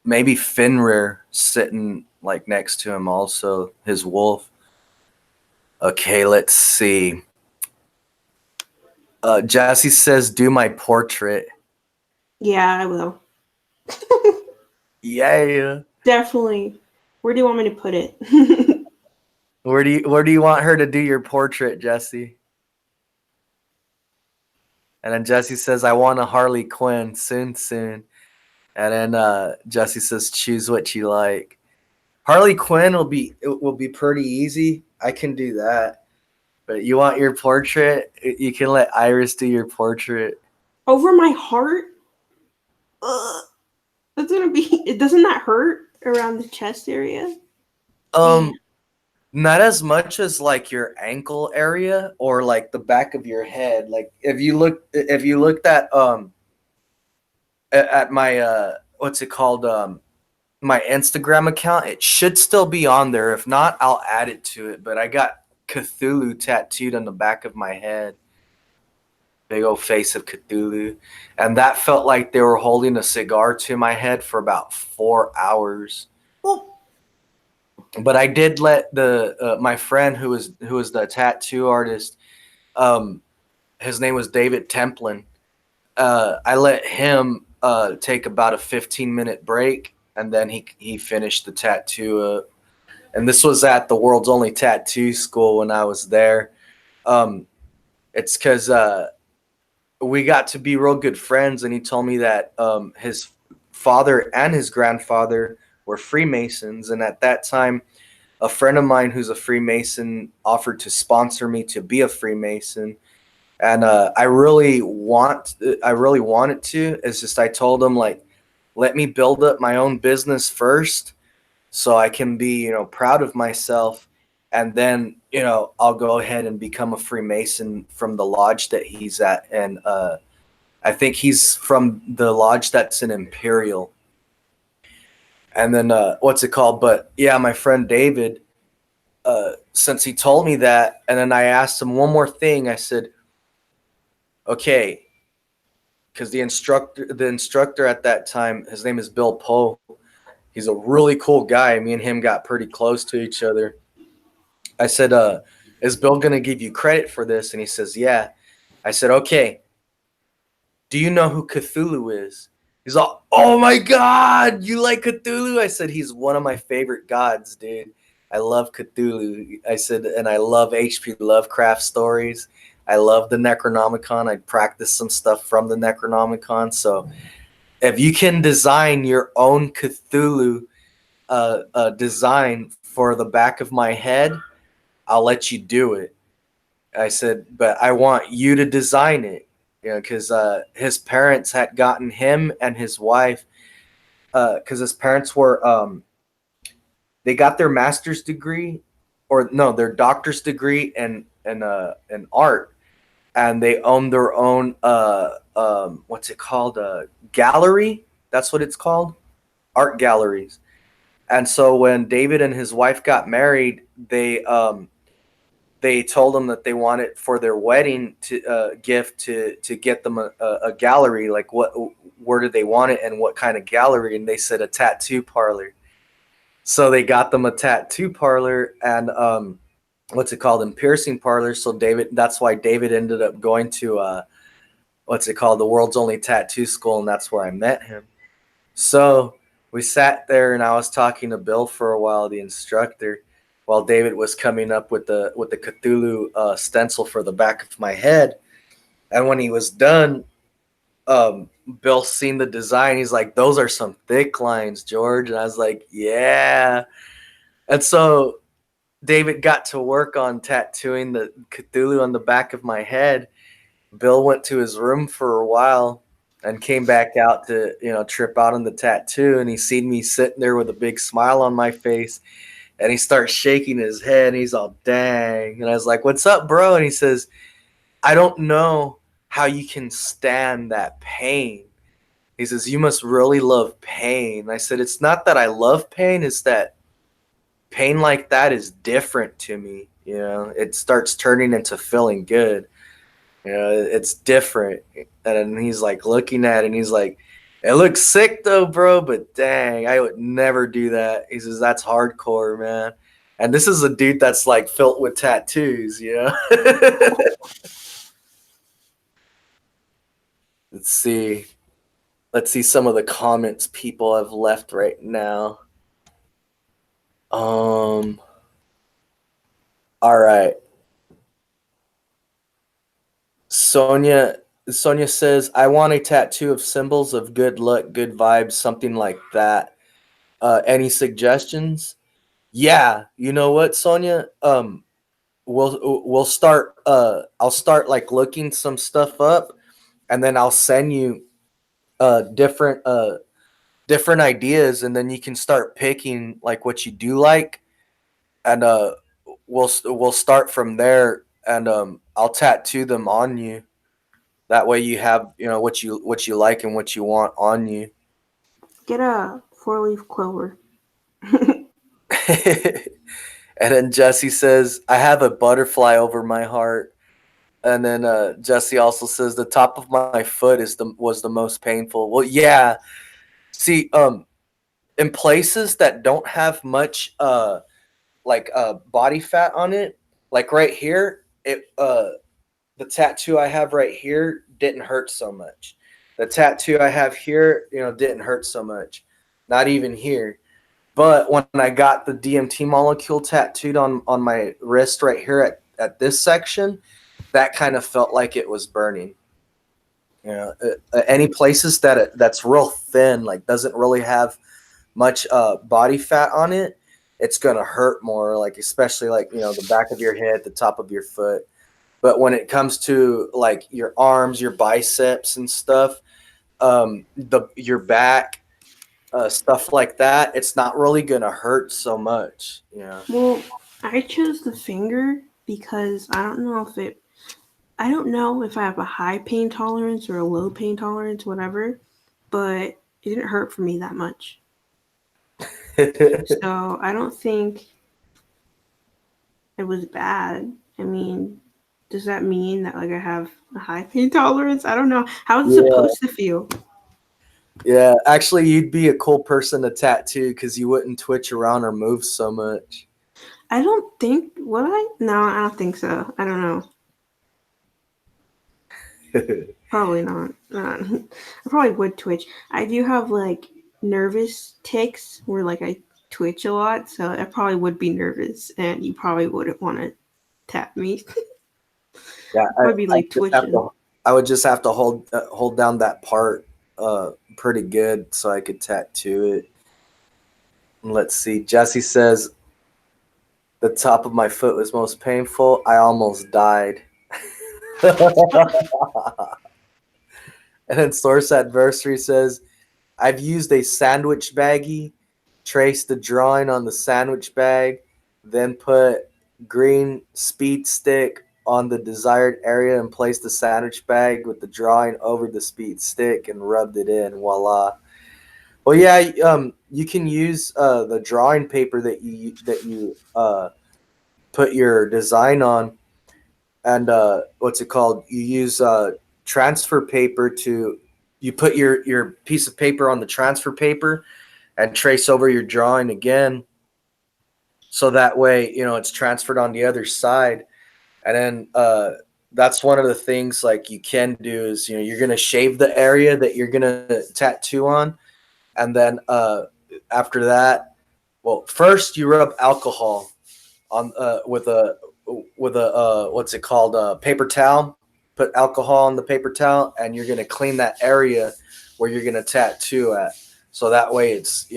maybe Fenrir sitting like next to him also, his wolf. Okay, let's see. Jassy says, "Do my portrait." Yeah, I will. Yeah. Definitely. Where do you want me to put it? Where do you want her to do your portrait, Jesse? And then Jesse says, "I want a Harley Quinn soon, soon." And then Jesse says, "Choose what you like." Harley Quinn will be pretty easy. I can do that. But you want your portrait? You can let Iris do your portrait. Over my heart? Ugh. That's gonna be. Doesn't that hurt around the chest area? Um, not as much as like your ankle area or like the back of your head. Like if you looked at my what's it called my Instagram account, it should still be on there. If not, I'll add it to it. But I got Cthulhu tattooed on the back of my head. Big old face of Cthulhu. And that felt like they were holding a cigar to my head for about 4 hours. But I did let the my friend who was the tattoo artist, um, his name was David Templin. I let him take about a 15-minute break, and then he finished the tattoo. And this was at the world's only tattoo school when I was there. Um, it's because we got to be real good friends, and he told me that his father and his grandfather were Freemasons, and at that time, a friend of mine who's a Freemason offered to sponsor me to be a Freemason, and I really wanted to. It's just I told him like, let me build up my own business first, so I can be proud of myself, and then I'll go ahead and become a Freemason from the lodge that he's at, and I think he's from the lodge that's in Imperial. And then what's it called? But yeah, my friend David, since he told me that, and then I asked him one more thing. I said, okay, because the instructor at that time, his name is Bill Poe. He's a really cool guy. Me and him got pretty close to each other. I said, is Bill gonna give you credit for this? And he says, yeah. I said, okay, do you know who Cthulhu is? He's all, oh my God, you like Cthulhu? I said, he's one of my favorite gods, dude. I love Cthulhu. I said, and I love H.P. Lovecraft stories. I love the Necronomicon. I practiced some stuff from the Necronomicon. So if you can design your own Cthulhu design for the back of my head, I'll let you do it. I said, but I want you to design it, because his parents had gotten him and his wife, because his parents were, they got their master's degree, or no, their doctor's degree in art, and they own their own, what's it called, gallery. That's what it's called, art galleries. And so when David and his wife got married, they told them that they wanted for their wedding gift to get them a gallery. Like where did they want it and what kind of gallery? And they said a tattoo parlor. So they got them a tattoo parlor and what's it called, and piercing parlor. So that's why David ended up going to what's it called, the world's only tattoo school, and that's where I met him. So we sat there and I was talking to Bill for a while, the instructor, while David was coming up with the Cthulhu stencil for the back of my head. And when he was done, Bill seen the design. He's like, "Those are some thick lines, George." And I was like, "Yeah." And so David got to work on tattooing the Cthulhu on the back of my head. Bill went to his room for a while and came back out to trip out on the tattoo. And he seen me sitting there with a big smile on my face. And he starts shaking his head. And he's all, dang. And I was like, "What's up, bro?" And he says, "I don't know how you can stand that pain." He says, "You must really love pain." And I said, "It's not that I love pain. It's that pain like that is different to me. It starts turning into feeling good. It's different." And he's like looking at it and he's like, "It looks sick though, bro, but dang, I would never do that." He says, "That's hardcore, man." And this is a dude that's like filled with tattoos. Let's see. Let's see some of the comments people have left right now. All right. Sonia says, "I want a tattoo of symbols of good luck, good vibes, something like that. Any suggestions?" Yeah, you know what, Sonia? We'll start. I'll start like looking some stuff up, and then I'll send you different ideas, and then you can start picking like what you do like, and we'll start from there, and I'll tattoo them on you. That way you have, what you like and what you want on you. Get a 4-leaf clover. And then Jesse says, I have a butterfly over my heart. And then Jesse also says the top of my foot was the most painful. Well, yeah. See, in places that don't have much body fat on it, like right here, the tattoo I have right here didn't hurt so much. The tattoo I have here, didn't hurt so much. Not even here. But when I got the DMT molecule tattooed on my wrist right here at this section, that kind of felt like it was burning. Any places that's real thin, like doesn't really have much body fat on it, it's gonna hurt more. Like especially like the back of your head, the top of your foot. But when it comes to like your arms, your biceps and stuff, your back, stuff like that, it's not really gonna hurt so much. Well, I chose the finger because I don't know if I have a high pain tolerance or a low pain tolerance, whatever, but it didn't hurt for me that much. So I don't think it was bad. I mean, does that mean that like I have a high pain tolerance? I don't know. How is it Yeah, supposed to feel? yeah. Actually, you'd be a cool person to tattoo because you wouldn't twitch around or move so much. I don't think would I? No, I don't think so. I don't know. Probably not. I probably would twitch. I do have like nervous tics where like I twitch a lot, so I probably would be nervous, and you probably wouldn't want to tap me. Yeah, I'd be like twitching. I would just have to hold down that part pretty good so I could tattoo it. Let's see. Jesse says the top of my foot was most painful. I almost died. And then Source Adversary says, I've used a sandwich baggie, traced the drawing on the sandwich bag, then put green speed stick on the desired area and placed the sandwich bag with the drawing over the speed stick and rubbed it in. Voila. Well, yeah, you can use the drawing paper that you put your design on, and what's it called? You use transfer paper to you put your piece of paper on the transfer paper and trace over your drawing again, so that way it's transferred on the other side. And then that's one of the things like you can do is you're gonna shave the area that you're gonna tattoo on, and then after that, well, first you rub alcohol on with a what's it called, paper towel. Put alcohol on the paper towel, and you're gonna clean that area where you're gonna tattoo at, so that way it's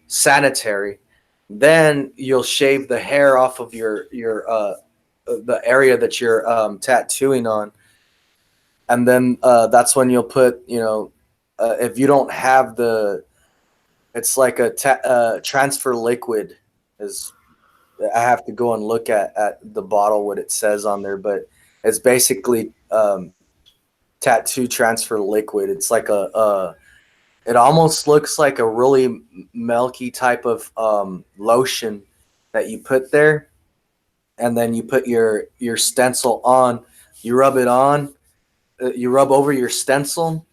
sanitary. Then you'll shave the hair off of your the area that you're tattooing on, and then that's when you'll put if you don't have it's like a transfer liquid is. I have to go and look at the bottle what it says on there, but it's basically tattoo transfer liquid. It's like it almost looks like a really milky type of lotion that you put there, and then you put your stencil on. You rub it on. You rub over your stencil,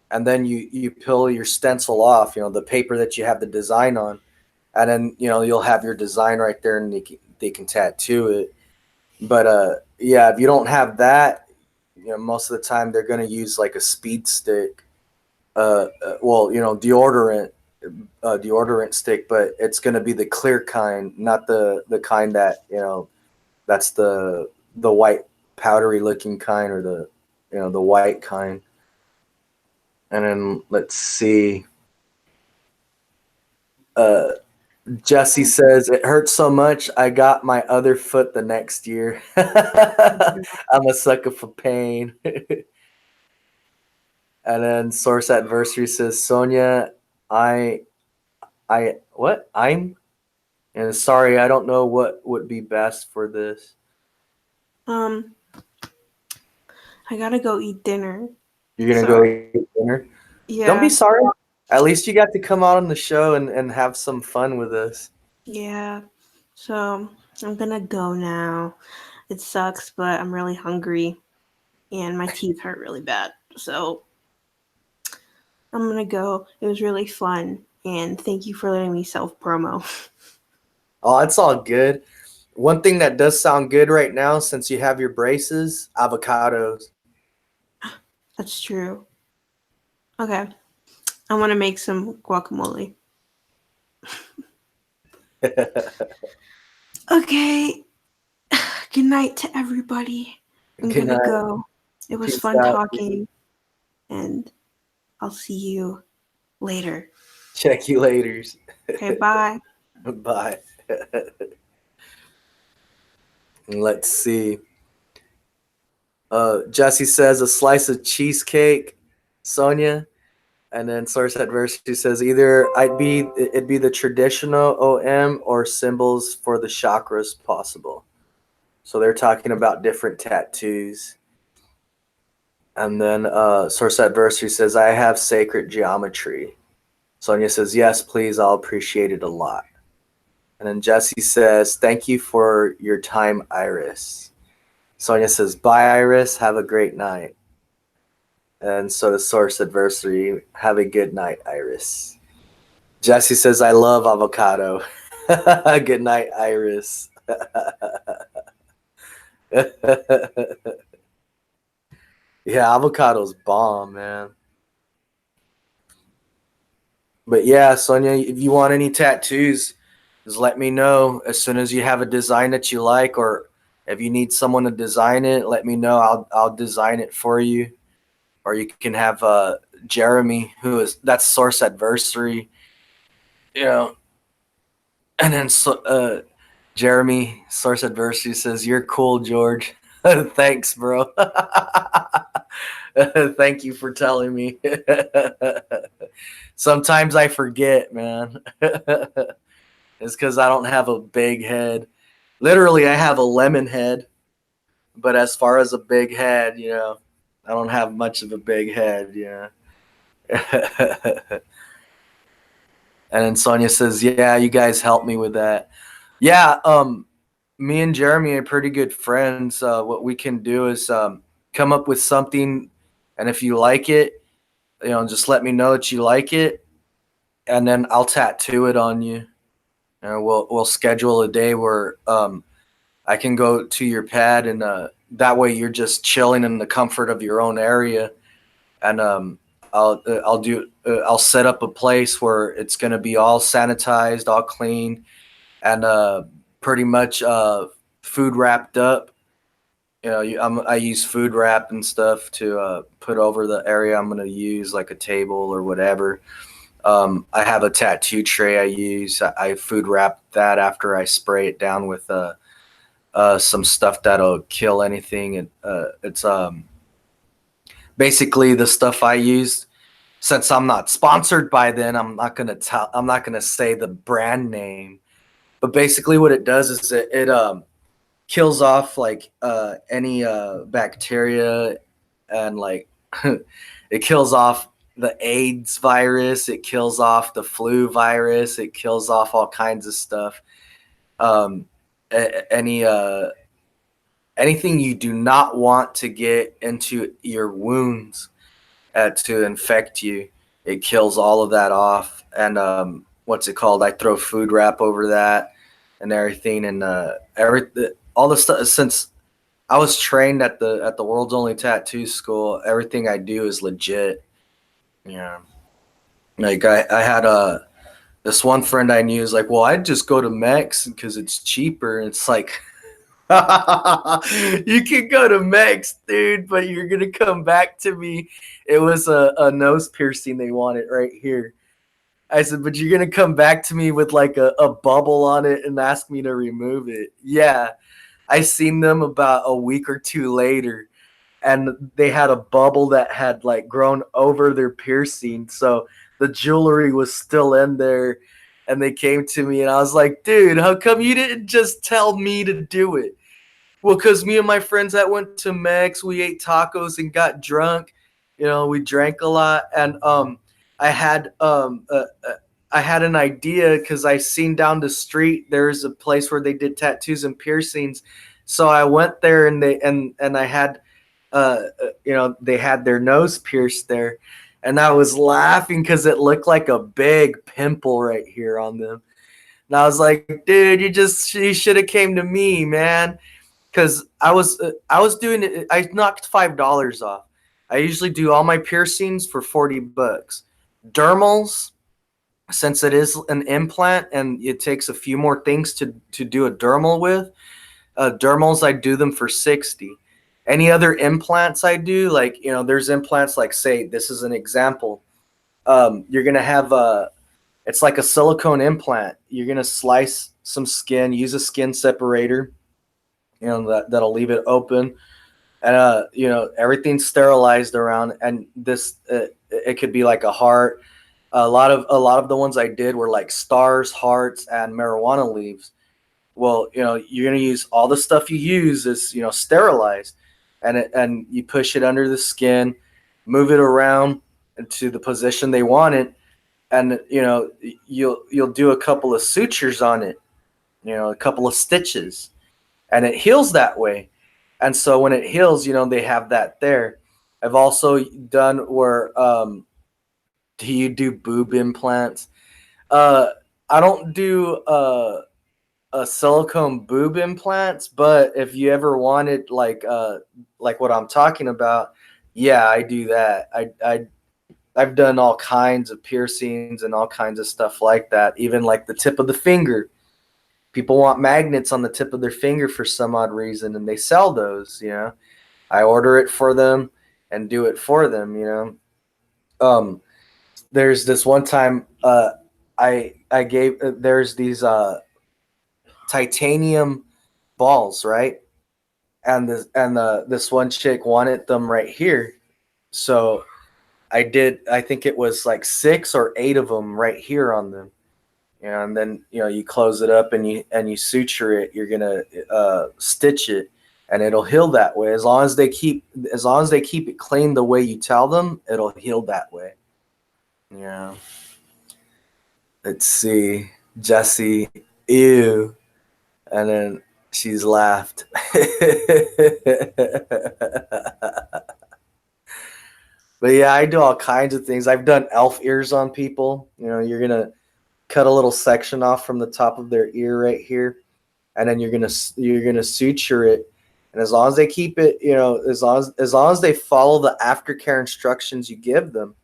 and then you peel your stencil off. The paper that you have the design on, and then you'll have your design right there, and they can tattoo it. But yeah, if you don't have that, most of the time they're going to use like a speed stick. Well, deodorant stick, but it's going to be the clear kind, not the kind that that's the white powdery looking kind, or the white kind. And then let's see. Uh, Jesse says it hurts so much I got my other foot the next year. I'm a sucker for pain. And then Source Adversary says, Sonia, I what? And sorry, I don't know what would be best for this. I gotta go eat dinner. You're gonna go So eat dinner? Don't be yeah, sorry. At least you got to come out on the show and have some fun with us. yeah. So I'm gonna go now. It sucks, but I'm really hungry and my teeth hurt really bad. So I'm gonna go. It was really fun, and thank you for letting me self promo. Oh, it's all good. One thing that does sound good right now, since you have your braces, avocados. That's true. Okay, I want to make some guacamole. Okay, good night to everybody. I'm Good gonna night. go. It was Peace fun out. talking, and I'll see you later. Check you laters. Okay, bye. Bye. Let's see. Jesse says a slice of cheesecake. Sonia. And then Source Adversity says either it'd be the traditional OM or symbols for the chakras possible. So they're talking about different tattoos. And then Source Adversity says I have sacred geometry. Sonia says yes, please. I'll appreciate it a lot. And then Jesse says thank you for your time, Iris. Sonia says bye, Iris. Have a great night. And so does Source Adversity. Have a good night, Iris. Jesse says, I love avocado. Good night, Iris. Yeah, avocado's bomb, man. But yeah, Sonia, if you want any tattoos, just let me know as soon as you have a design that you like, or if you need someone to design it, let me know. I'll design it for you. Or you can have Jeremy, that's Source Adversary, you know, and then Jeremy, Source Adversity says, you're cool, George. Thanks, bro. Thank you for telling me. Sometimes I forget, man. It's because I don't have a big head. Literally, I have a lemon head. But as far as a big head, I don't have much of a big head, And then Sonia says, yeah, you guys helped me with that. Yeah, me and Jeremy are pretty good friends. What we can do is come up with something, and if you like it, just let me know that you like it, and then I'll tattoo it on you. And we'll schedule a day where I can go to your pad, and that way you're just chilling in the comfort of your own area, and I'll set up a place where it's gonna be all sanitized, all clean, and pretty much food wrapped up. I use food wrap and stuff to put over the area I'm going to use, like a table or whatever. I have a tattoo tray I use. I food wrap that after I spray it down with some stuff that'll kill anything. It's basically the stuff I use. Since I'm not sponsored by them, I'm not gonna say the brand name. But basically, what it does is it kills off like any bacteria, and like it kills off the AIDS virus, it kills off the flu virus, it kills off all kinds of stuff. um, any anything you do not want to get into your wounds to infect you, it kills all of that off. And what's it called, I throw food wrap over that and everything. And all the stuff, since I was trained at the world's only tattoo school, everything I do is legit. Yeah. Like I had this one friend I knew is like, well, I'd just go to Mex because it's cheaper. And it's like, you can go to Mex, dude, but you're gonna come back to me. It was a nose piercing they wanted right here. I said, but you're gonna come back to me with like a bubble on it and ask me to remove it. Yeah. I seen them about a week or two later, and they had a bubble that had like grown over their piercing. So the jewelry was still in there, and they came to me, and I was like, dude, how come you didn't just tell me to do it? Well, because me and my friends that went to Mex, we ate tacos and got drunk. We drank a lot, and I had I had an idea because I seen down the street there's a place where they did tattoos and piercings, so I went there and I had they had their nose pierced there, and I was laughing because it looked like a big pimple right here on them, and I was like, dude, you should have came to me, man. Because I was doing it. I knocked $5 off. I usually do all my piercings for $40. Dermals, since it is an implant and it takes a few more things to do a dermal with. Dermals, I do them for 60. Any other implants I do, like there's implants like, say, this is an example. You're gonna have it's like a silicone implant. You're gonna slice some skin, use a skin separator. That'll leave it open, and everything's sterilized around, and this it could be like a heart. A lot of the ones I did were like stars, hearts, and marijuana leaves. Well, you're gonna use all the stuff you use is sterilized, and you push it under the skin, move it around into the position they want it, and you'll do a couple of sutures on it, a couple of stitches, and it heals that way. And so when it heals, they have that there. I've also done where do you do boob implants? I don't do a silicone boob implants, but if you ever wanted like what I'm talking about, yeah, I do that. I've done all kinds of piercings and all kinds of stuff like that. Even like the tip of the finger. People want magnets on the tip of their finger for some odd reason, and they sell those. I order it for them and do it for them. There's this one time I gave there's these titanium balls, right? And this one chick wanted them right here, so I think it was like 6 or 8 of them right here on them. And then you close it up and you suture it. You're gonna stitch it, and it'll heal that way. As long as they keep it clean the way you tell them, it'll heal that way. Yeah. Let's see, Jesse. Ew. And then she's laughed. But yeah, I do all kinds of things. I've done elf ears on people. You're gonna cut a little section off from the top of their ear right here, and then you're gonna suture it. And as long as they keep it, as long as they follow the aftercare instructions you give them,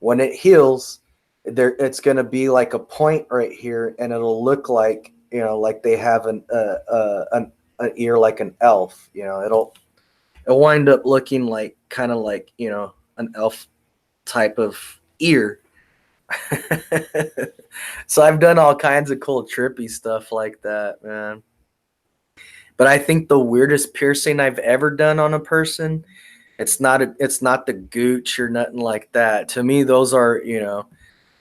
when it heals, it's gonna be like a point right here, and it'll look like like they have an ear like an elf. It'll wind up looking like kind of like an elf type of ear. So I've done all kinds of cool trippy stuff like that, man. But I think the weirdest piercing I've ever done on a person, it's not the gooch or nothing like that. To me, those are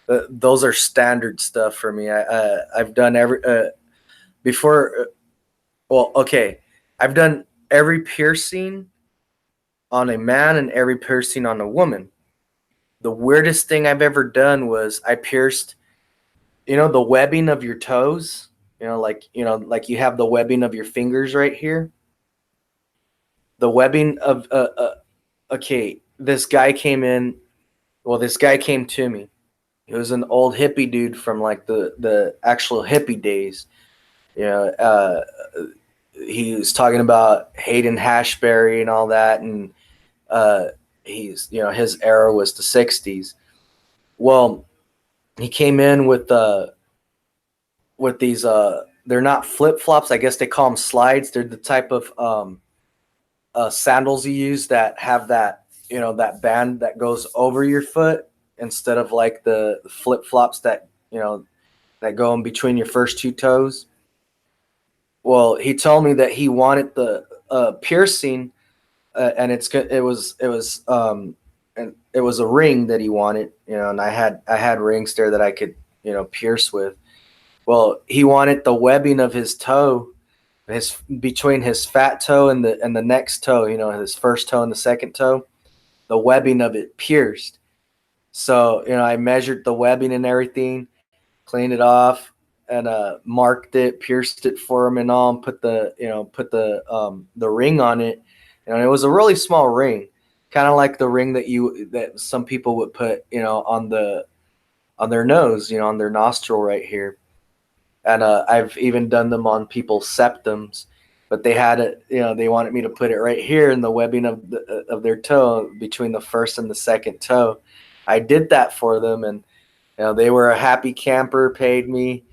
those are standard stuff for me. I've done every before. Well, okay, I've done every piercing on a man and every piercing on a woman. The weirdest thing I've ever done was I pierced, the webbing of your toes, like you have the webbing of your fingers right here. The webbing of, okay, this guy came in. Well, this guy came to me. He was an old hippie dude from like the actual hippie days. He was talking about Hayden Hashberry and all that, and he's his era was the 60s. Well, he came in with these they're not flip-flops, I guess they call them slides. They're the type of sandals you use that have that that band that goes over your foot instead of like the flip-flops that that go in between your first two toes. Well, he told me that he wanted the piercing, and it was and it was a ring that he wanted, and I had rings there that I could pierce with. Well, he wanted the webbing of his toe, his between his fat toe and the next toe, you know, his first toe and the second toe, the webbing of it pierced. So, you know, I measured the webbing and everything, cleaned it off, and marked it, pierced it for him and all, and put the ring on it. And it was a really small ring, kind of like the ring that some people would put, you know, on their nose, you know, on their nostril right here. And I've even done them on people's septums, but they had it, you know, they wanted me to put it right here in the webbing of their toe between the first and the second toe. I did that for them, and you know, they were a happy camper, paid me.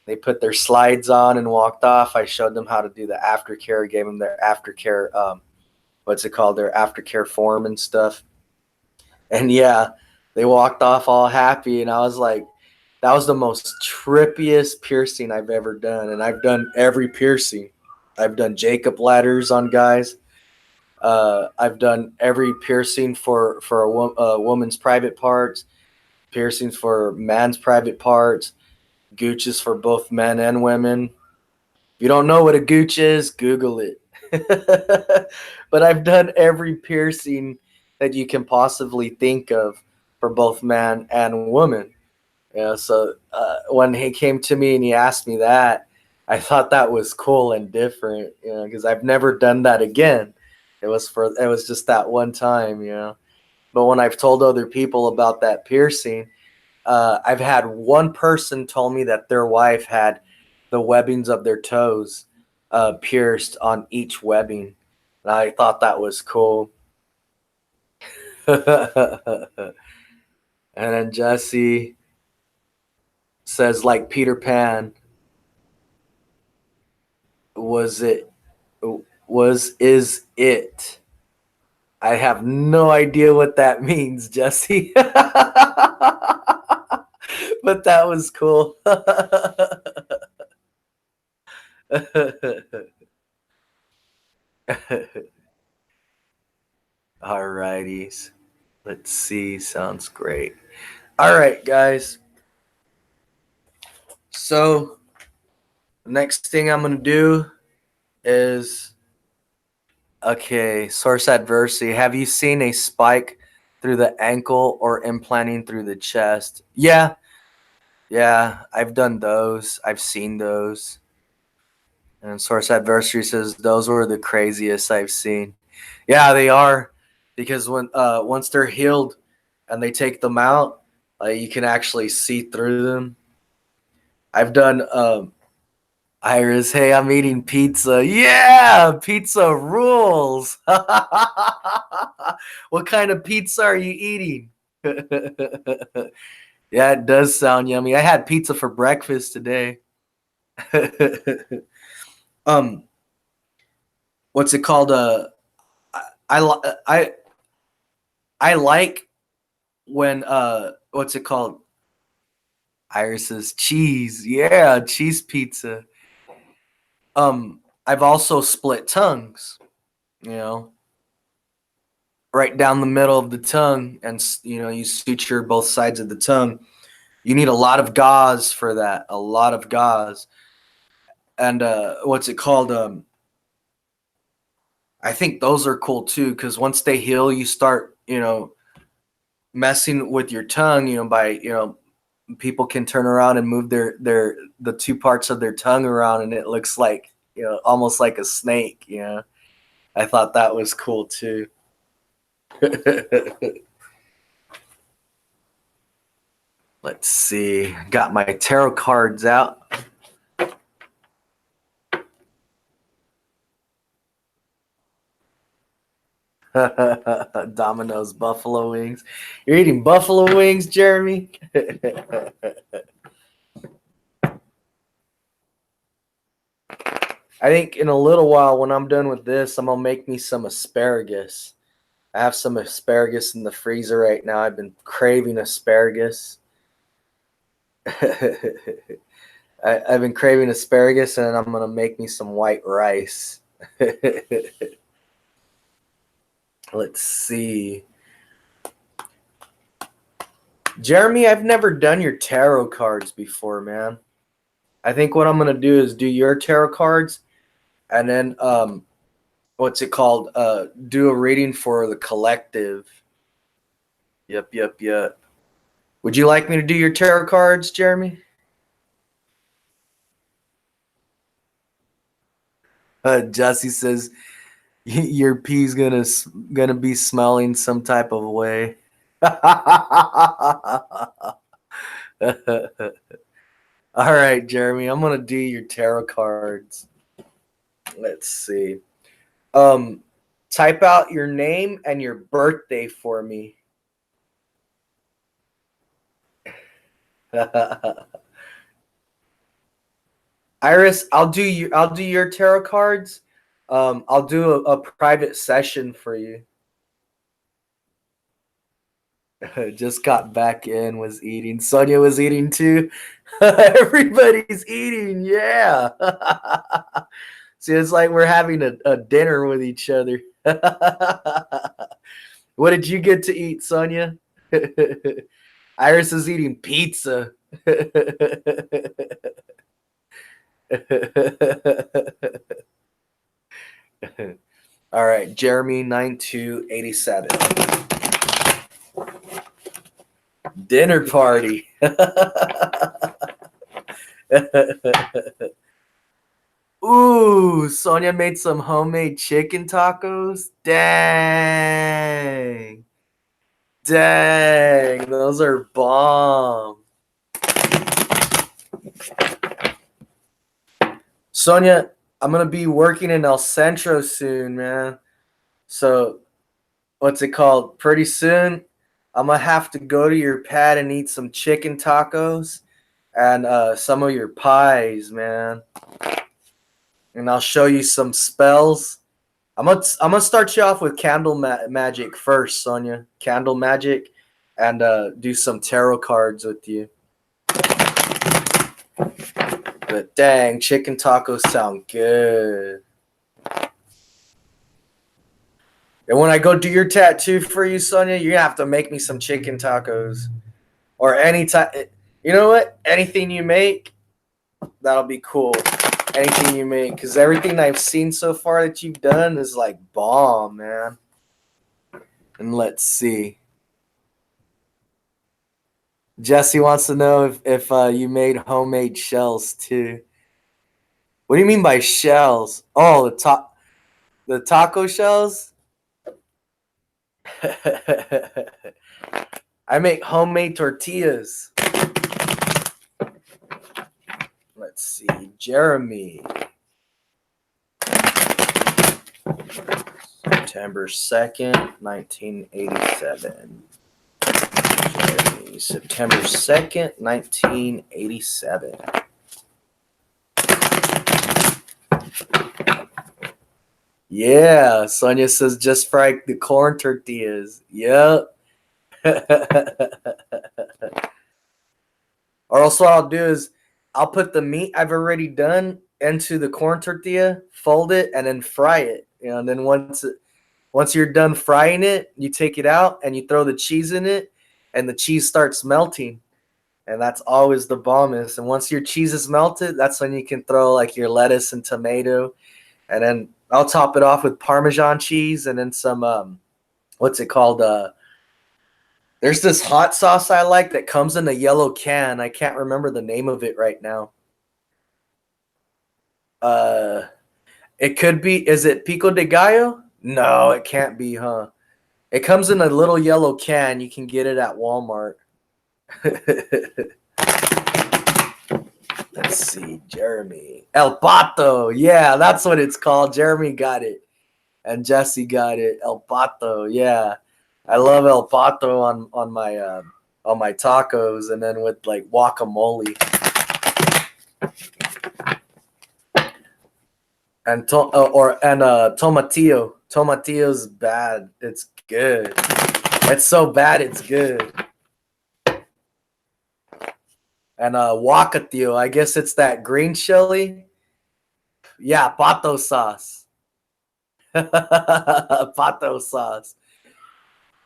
They put their slides on and walked off. I showed them how to do the aftercare, gave them their aftercare, what's it called, their aftercare form and stuff. And yeah, they walked off all happy, and I was like, that was the most trippiest piercing I've ever done. And I've done every piercing. I've done Jacob ladders on guys. I've done every piercing for a woman's private parts, piercings for man's private parts, gooches for both men and women. If you don't know what a gooch is, Google it. But I've done every piercing that you can possibly think of for both man and woman. You know, so when he came to me and he asked me that, I thought that was cool and different, you know, because I've never done that again. It was just that one time, you know. But when I've told other people about that piercing, I've had one person told me that their wife had the webbings of their toes pierced on each webbing. And I thought that was cool. And then Jesse says, like Peter Pan, was it, is it? I have no idea what that means, Jesse. But that was cool. Alrighties. Let's see. Sounds great. All right, guys. So, the next thing I'm going to do is okay, source adversity. Have you seen a spike through the ankle or implanting through the chest? Yeah. Yeah, I've done those. I've seen those. And source adversary says those were the craziest I've seen. Yeah, they are, because when once they're healed and they take them out, you can actually see through them. I've done Iris. Hey, I'm eating pizza. Yeah, pizza rules. What kind of pizza are you eating? Yeah, it does sound yummy. I had pizza for breakfast today. um, what's it called? I I like when what's it called? Iris's cheese. Yeah, cheese pizza. I've also split tongues, you know, right down the middle of the tongue, and you know, you suture both sides of the tongue. You need a lot of gauze for that, a lot of gauze. And what's it called? I think those are cool too, because once they heal, you start, you know, messing with your tongue, you know, by, you know, people can turn around and move the two parts of their tongue around, and it looks like, you know, almost like a snake, you know. I thought that was cool too. Let's see. Got my tarot cards out. Domino's buffalo wings. You're eating buffalo wings, Jeremy? I think in a little while, when I'm done with this, I'm going to make me some asparagus. I have some asparagus in the freezer right now. I've been craving asparagus. I've been craving asparagus, and I'm going to make me some white rice. Let's see. Jeremy, I've never done your tarot cards before, man. I think what I'm gonna do is do your tarot cards, and then what's it called? Do a reading for the collective. Yep. Would you like me to do your tarot cards, Jeremy? Jesse says your pee's gonna be smelling some type of way. All right, Jeremy, I'm gonna do your tarot cards. Let's see. Type out your name and your birthday for me. Iris, I'll do your tarot cards. I'll do a private session for you. Just got back in, was eating. Sonia was eating too. Everybody's eating, yeah. See, it's like we're having a dinner with each other. What did you get to eat, Sonia? Iris is eating pizza. All right, Jeremy 9287. Dinner party. Ooh, Sonia made some homemade chicken tacos. Dang. Dang, those are bomb. Sonia, I'm going to be working in El Centro soon, man. So, what's it called? Pretty soon, I'm going to have to go to your pad and eat some chicken tacos and some of your pies, man. And I'll show you some spells. I'm gonna start you off with candle magic first, Sonia. Candle magic, and do some tarot cards with you. But dang, chicken tacos sound good. And when I go do your tattoo for you, Sonia, you're gonna have to make me some chicken tacos, or any type. You know what? Anything you make, that'll be cool. Anything you make, because everything I've seen so far that you've done is like bomb, man. And let's see. Jesse wants to know if you made homemade shells too. What do you mean by shells? Oh, the taco shells. I make homemade tortillas. Let's see, Jeremy. September 2nd, 1987. Jeremy, September 2nd, 1987. Yeah, Sonia says just fry the corn tortillas. Yep. Or else what I'll do is I'll put the meat I've already done into the corn tortilla, fold it, and then fry it. You know, and then once you're done frying it, you take it out and you throw the cheese in it, and the cheese starts melting. And that's always the bombest. And once your cheese is melted, that's when you can throw like your lettuce and tomato. And then I'll top it off with Parmesan cheese and then some what's it called? There's this hot sauce I like that comes in a yellow can. I can't remember the name of it right now. It could be, is it Pico de Gallo? No, it can't be, huh? It comes in a little yellow can. You can get it at Walmart. Let's see, Jeremy. El Pato. Yeah, that's what it's called. Jeremy got it. And Jesse got it. El Pato. Yeah. I love El Pato on my tacos, and then with like guacamole. And tomatillo. Tomatillo's bad. It's good. It's so bad it's good. And guacatillo, I guess it's that green chili. Yeah, pato sauce. Pato sauce.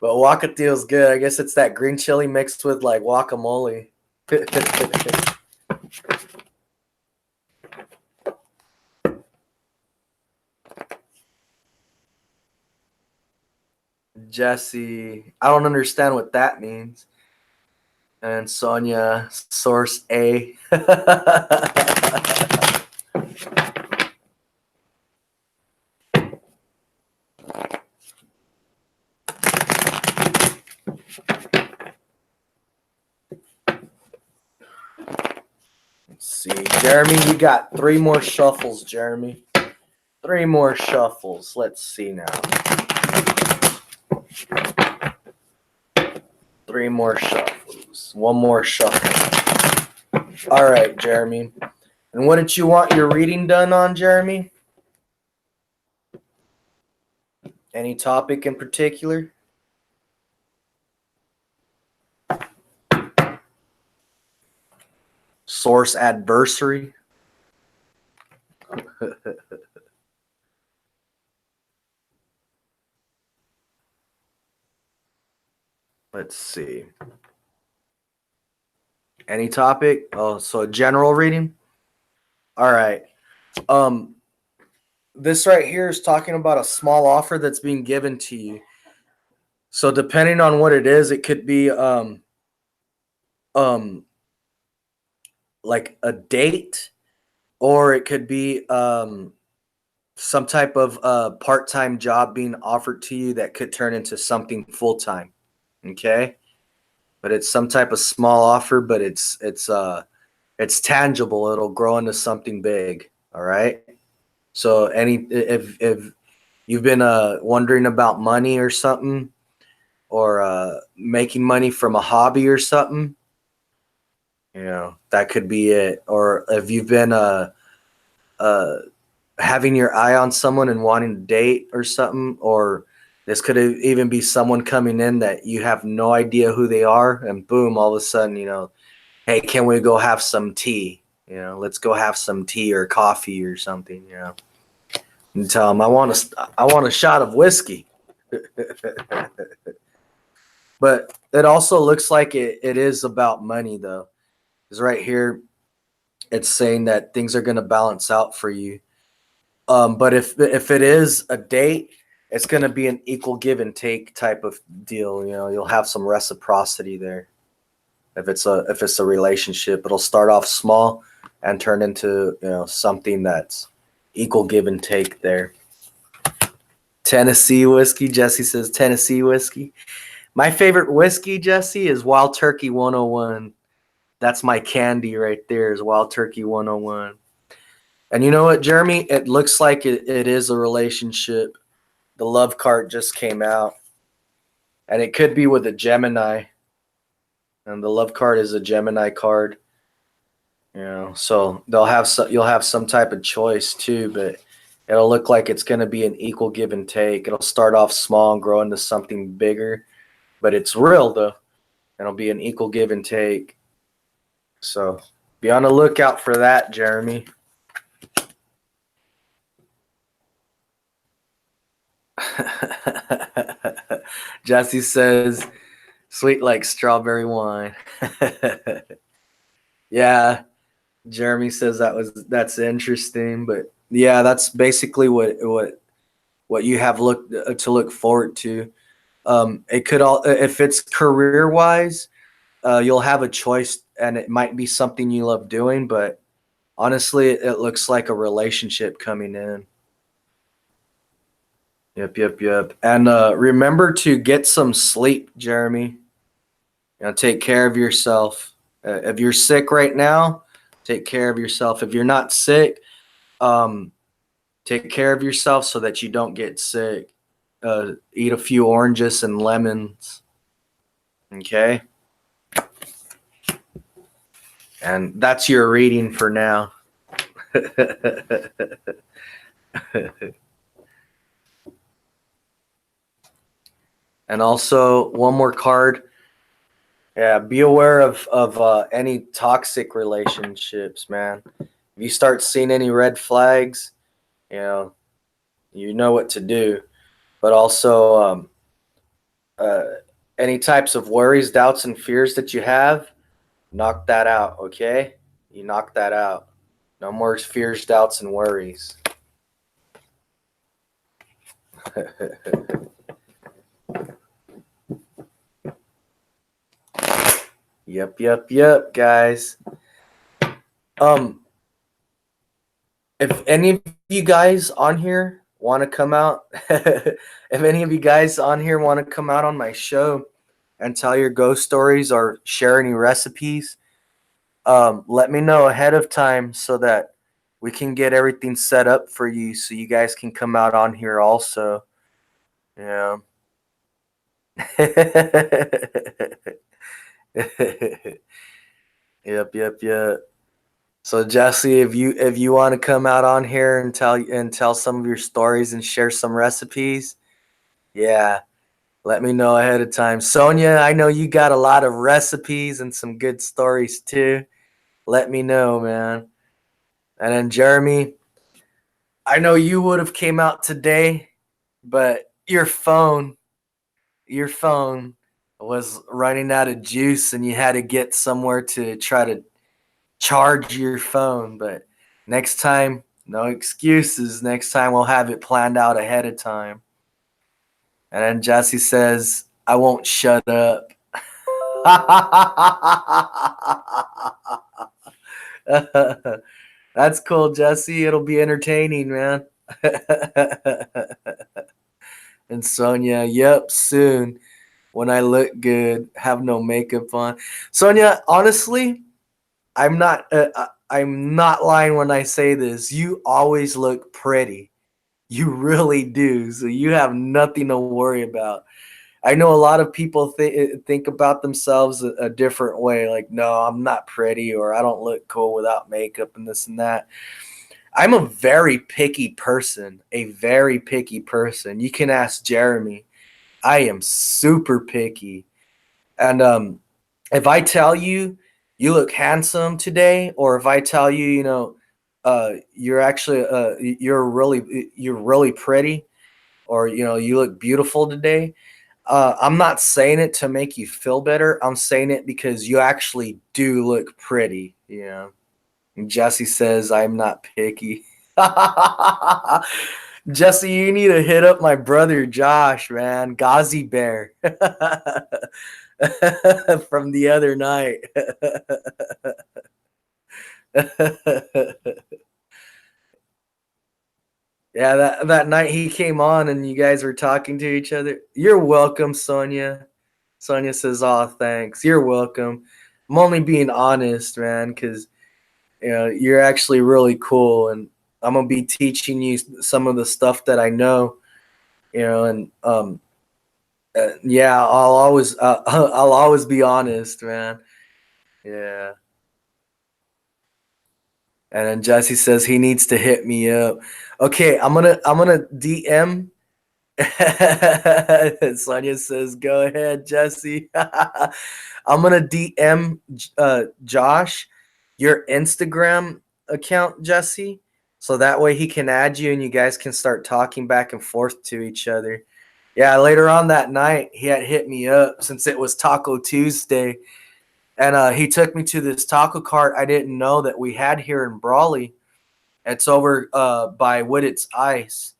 But guacatillo's good. I guess it's that green chili mixed with like guacamole. Jesse, I don't understand what that means. And Sonia, source A. Let's see. Jeremy, you got 3 more shuffles, Jeremy. 3 more shuffles. Let's see now. 3 more shuffles. 1 more shuffle. All right, Jeremy. And what did you want your reading done on, Jeremy? Any topic in particular? Source adversary? Let's see. Any topic? Oh, so a general reading? All right. This right here is talking about a small offer that's being given to you. So depending on what it is, it could be like a date, or it could be some type of part-time job being offered to you that could turn into something full-time. Okay? But it's some type of small offer, but it's tangible. It'll grow into something big. All right? So if you've been wondering about money or something, or making money from a hobby or something, that could be it. Or if you've been having your eye on someone and wanting to date or something, or this could even be someone coming in that you have no idea who they are, and boom, all of a sudden, hey, can we go have some tea? Let's go have some tea or coffee or something, and tell them I want a shot of whiskey. But it also looks like it is about money, though. Because right here, it's saying that things are going to balance out for you. But if it is a date, it's going to be an equal give and take type of deal. You'll have some reciprocity there. If it's a relationship, it'll start off small and turn into something that's equal give and take there. Tennessee whiskey. Jesse says Tennessee whiskey. My favorite whiskey, Jesse, is Wild Turkey 101. That's my candy right there, is Wild Turkey 101. And you know what, Jeremy? It looks like it is a relationship. The love card just came out. And it could be with a Gemini. And the love card is a Gemini card. So you'll have some type of choice too, but it'll look like it's going to be an equal give and take. It'll start off small and grow into something bigger. But it's real, though. It'll be an equal give and take. So be on the lookout for that, Jeremy. Jesse says, sweet like strawberry wine. Yeah, Jeremy says that's interesting. But yeah, that's basically what you have to look forward to. It could all, if it's career wise, you'll have a choice, and it might be something you love doing, but honestly, it looks like a relationship coming in. Yep. And remember to get some sleep, Jeremy. Take care of yourself. If you're sick right now, take care of yourself. If you're not sick, take care of yourself so that you don't get sick. Eat a few oranges and lemons. Okay? And that's your reading for now. And also, one more card. Yeah, be aware of any toxic relationships, man. If you start seeing any red flags, you know what to do. But also, any types of worries, doubts, and fears that you have, knock that out, okay? You knock that out. No more fears, doubts, and worries. Yep, guys. If any of you guys on here want to come out, if any of you guys on here want to come out on my show and tell your ghost stories or share any recipes, let me know ahead of time so that we can get everything set up for you so you guys can come out on here also. Yeah. Yep. So Jesse, if you want to come out on here and tell some of your stories and share some recipes, yeah, let me know ahead of time. Sonia, I know you got a lot of recipes and some good stories too. Let me know, man. And then Jeremy, I know you would have came out today, but your phone was running out of juice and you had to get somewhere to try to charge your phone. But next time, no excuses. Next time we'll have it planned out ahead of time. And then Jesse says, I won't shut up. That's cool, Jesse. It'll be entertaining, man. And Sonia, yep, soon when I look good, have no makeup on. Sonia, honestly, I'm not lying when I say this. You always look pretty. You really do. So you have nothing to worry about. I know a lot of people think about themselves a different way. Like, no, I'm not pretty, or I don't look cool without makeup and this and that. I'm a very picky person. A very picky person. You can ask Jeremy. I am super picky. And if I tell you you look handsome today, or if I tell you, you're actually you're really pretty, or you look beautiful today, I'm not saying it to make you feel better. I'm saying it because you actually do look pretty. And Jesse says I'm not picky. Jesse, you need to hit up my brother Josh, man. Ghazi Bear. From the other night. Yeah, that night he came on and you guys were talking to each other. You're welcome, Sonia. Sonia says, "Oh, thanks. You're welcome. I'm only being honest, man, because you're actually really cool, and I'm gonna be teaching you some of the stuff that I know, and yeah, I'll always be honest, man. Yeah." And then Jesse says he needs to hit me up. Okay, I'm gonna DM. Sonia says, "Go ahead, Jesse." I'm gonna DM Josh your Instagram account, Jesse, so that way he can add you and you guys can start talking back and forth to each other. Yeah, later on that night, he had hit me up since it was Taco Tuesday, and he took me to this taco cart I didn't know that we had here in Brawley. It's over by Woodit's Ice,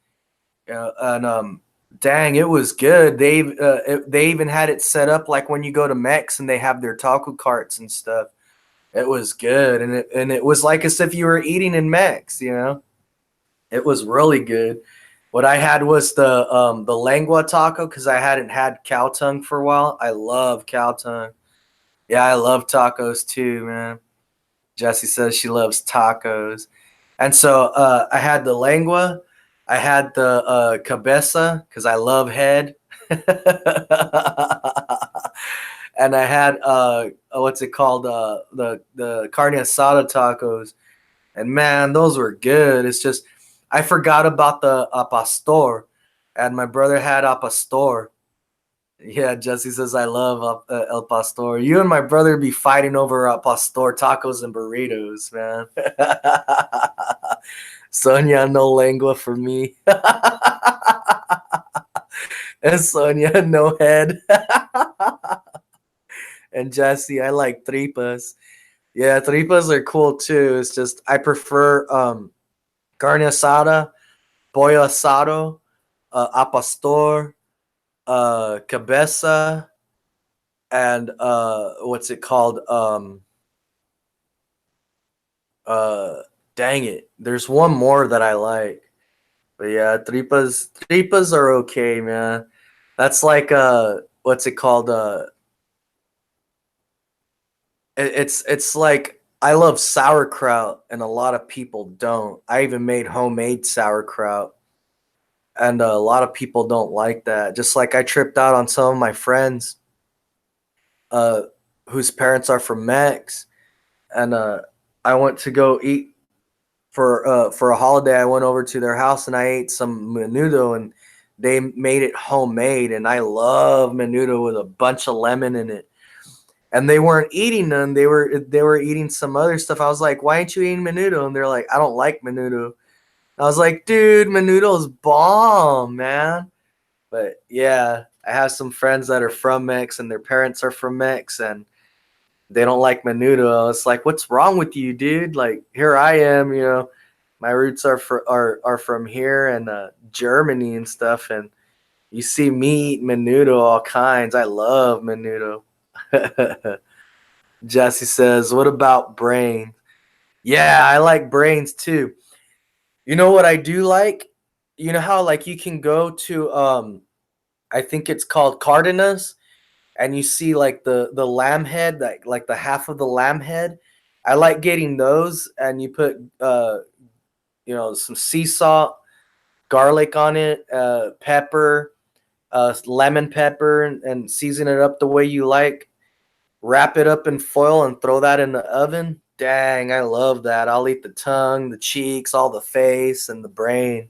and dang, it was good. They even had it set up like when you go to Mex and they have their taco carts and stuff. It was good, and it was like as if you were eating in Mex. It was really good. What I had was the lengua taco because I hadn't had cow tongue for a while. I love cow tongue. Yeah, I love tacos too, man. Jessie says she loves tacos. And so I had the lengua, I had the cabeza because I love head, and I had what's it called, the carne asada tacos. And man, those were good. It's just I forgot about the pastor, and my brother had a pastor. Yeah, Jesse says I love El Pastor. You and my brother be fighting over Pastor tacos and burritos, man. Sonia, no lengua for me. And Sonia, no head. And Jesse, I like tripas. Yeah, tripas are cool too. It's just I prefer carne asada, pollo asado, a pastor, cabeza, and what's it called? Dang it, there's one more that I like. But yeah, tripas are okay, man. That's like what's it called? It's like I love sauerkraut, and a lot of people don't. I even made homemade sauerkraut, and a lot of people don't like that. Just like I tripped out on some of my friends, uh, whose parents are from Mex, and I went to go eat for a holiday. I went over to their house and I ate some menudo, and they made it homemade, and I love menudo with a bunch of lemon in it. And they weren't eating none. They were eating some other stuff. I was like, "Why ain't you eating menudo?" And they're like, "I don't like menudo." I was like, "Dude, menudo is bomb, man." But yeah, I have some friends that are from Mex, and their parents are from Mex, and they don't like menudo. It's like, what's wrong with you, dude? Like, here I am, my roots are from here and Germany and stuff, and you see me eat menudo all kinds. I love menudo. Jesse says, "What about brains?" Yeah, I like brains too. You know what I do like? You know how like you can go to I think it's called Cardenas, and you see like the lamb head, like the half of the lamb head. I like getting those, and you put some sea salt, garlic on it, pepper, lemon pepper, and season it up the way you like. Wrap it up in foil and throw that in the oven. Dang, I love that. I'll eat the tongue, the cheeks, all the face, and the brain.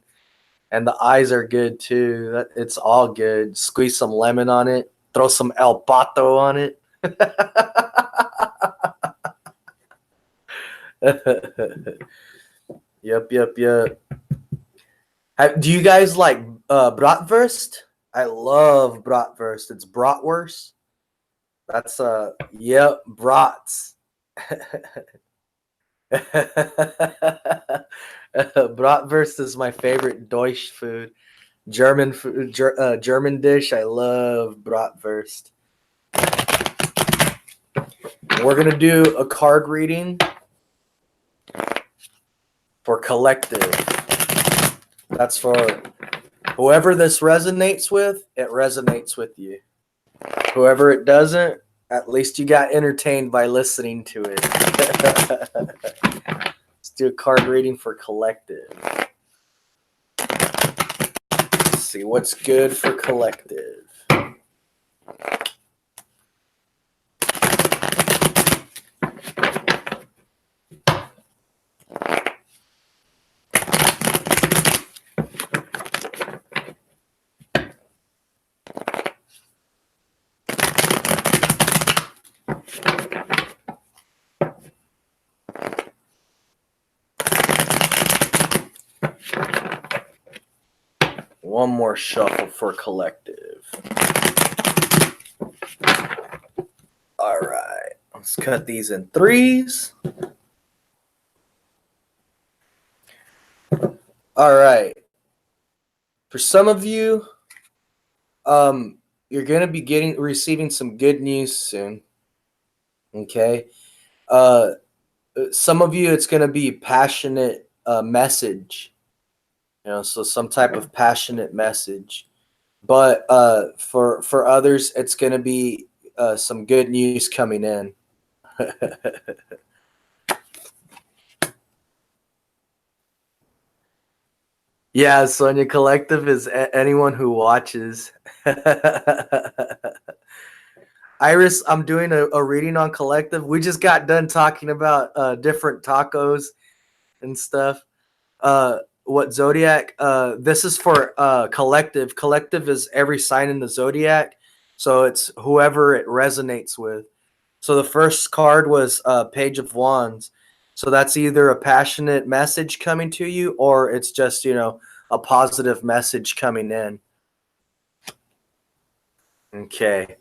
And the eyes are good too. It's all good. Squeeze some lemon on it. Throw some El Pato on it. Yep, yep, yep. Do you guys like bratwurst? I love bratwurst. It's bratwurst. That's yep, brats. Bratwurst is my favorite Deutsch food. German food, German dish. I love bratwurst. We're gonna do a card reading for collective. That's for whoever this resonates with. It resonates with you. Whoever it doesn't, at least you got entertained by listening to it. Let's do a card reading for collective. Let's see what's good for collective. One more shuffle for collective. All right, let's cut these in threes. All right. For some of you, you're gonna be receiving some good news soon. Okay. Some of you, it's gonna be passionate message. So some type of passionate message. But for others, it's gonna be some good news coming in. Yeah, Sonia Collective is anyone who watches. Iris, I'm doing a reading on Collective. We just got done talking about different tacos and stuff. What zodiac? This is for Collective. Collective is every sign in the zodiac, so it's whoever it resonates with. So the first card was Page of Wands. So that's either a passionate message coming to you, or it's just a positive message coming in. Okay.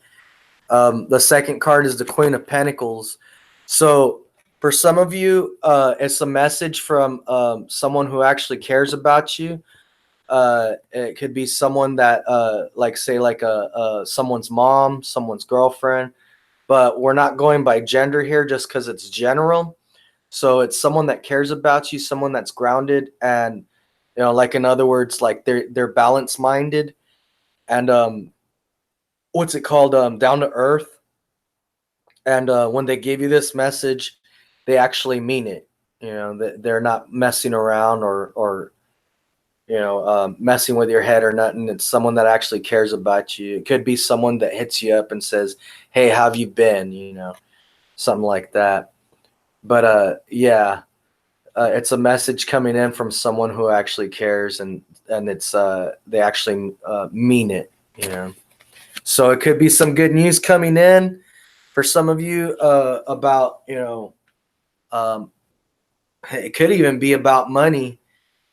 The second card is the Queen of Pentacles. So for some of you, it's a message from someone who actually cares about you. It could be someone that, like, say, like someone's mom, someone's girlfriend, but we're not going by gender here just because it's general. So it's someone that cares about you, someone that's grounded, and like in other words, like they're balanced minded, and what's it called, down to earth. And when they give you this message, they actually mean it. They're not messing around or messing with your head or nothing. It's someone that actually cares about you. It could be someone that hits you up and says, "Hey, how have you been?" Something like that. But yeah, it's a message coming in from someone who actually cares, and it's they actually mean it. So it could be some good news coming in for some of you about um, it could even be about money,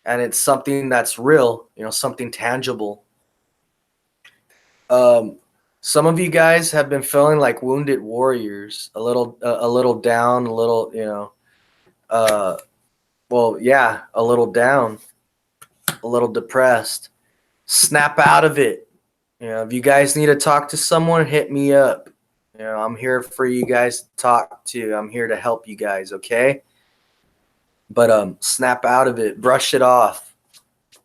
and it's something that's real, something tangible. Um, some of you guys have been feeling like wounded warriors, a little down, a little, uh, well, yeah, a little down, a little depressed. Snap out of it. If you guys need to talk to someone, hit me up. I'm here for you guys to talk to. I'm here to help you guys, okay? But snap out of it. Brush it off.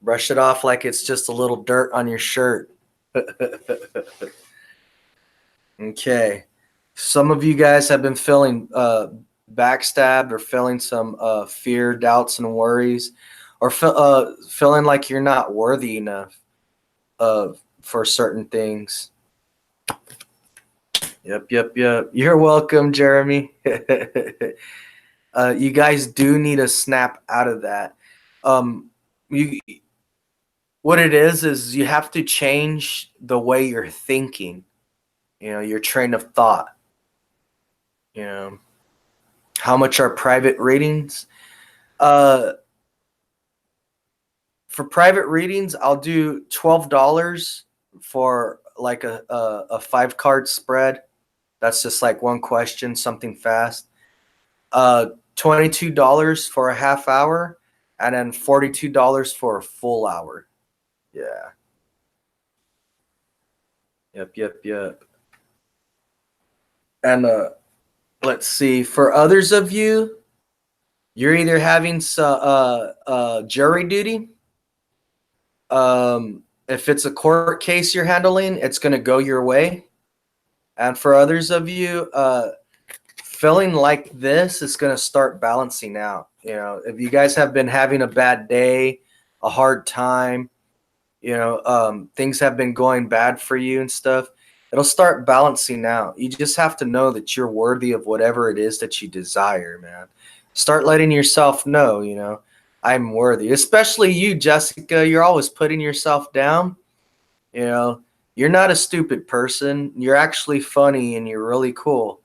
Brush it off like it's just a little dirt on your shirt. Okay. Some of you guys have been feeling backstabbed or feeling some fear, doubts, and worries, or feeling like you're not worthy enough for certain things. Yep. You're welcome, Jeremy. You guys do need to snap out of that. You, what it is you have to change the way you're thinking. Your train of thought. How much are private readings? For private readings, I'll do $12 for like a 5-card spread. That's just like one question, something fast. $22 for a half hour, and then $42 for a full hour. Yeah. Yep. And let's see. For others of you, you're either having jury duty. If it's a court case you're handling, it's going to go your way. And for others of you, feeling like this is going to start balancing out. If you guys have been having a bad day, a hard time, things have been going bad for you and stuff, it'll start balancing out. You just have to know that you're worthy of whatever it is that you desire, man. Start letting yourself know, I'm worthy. Especially you, Jessica. You're always putting yourself down. You're not a stupid person. You're actually funny and you're really cool.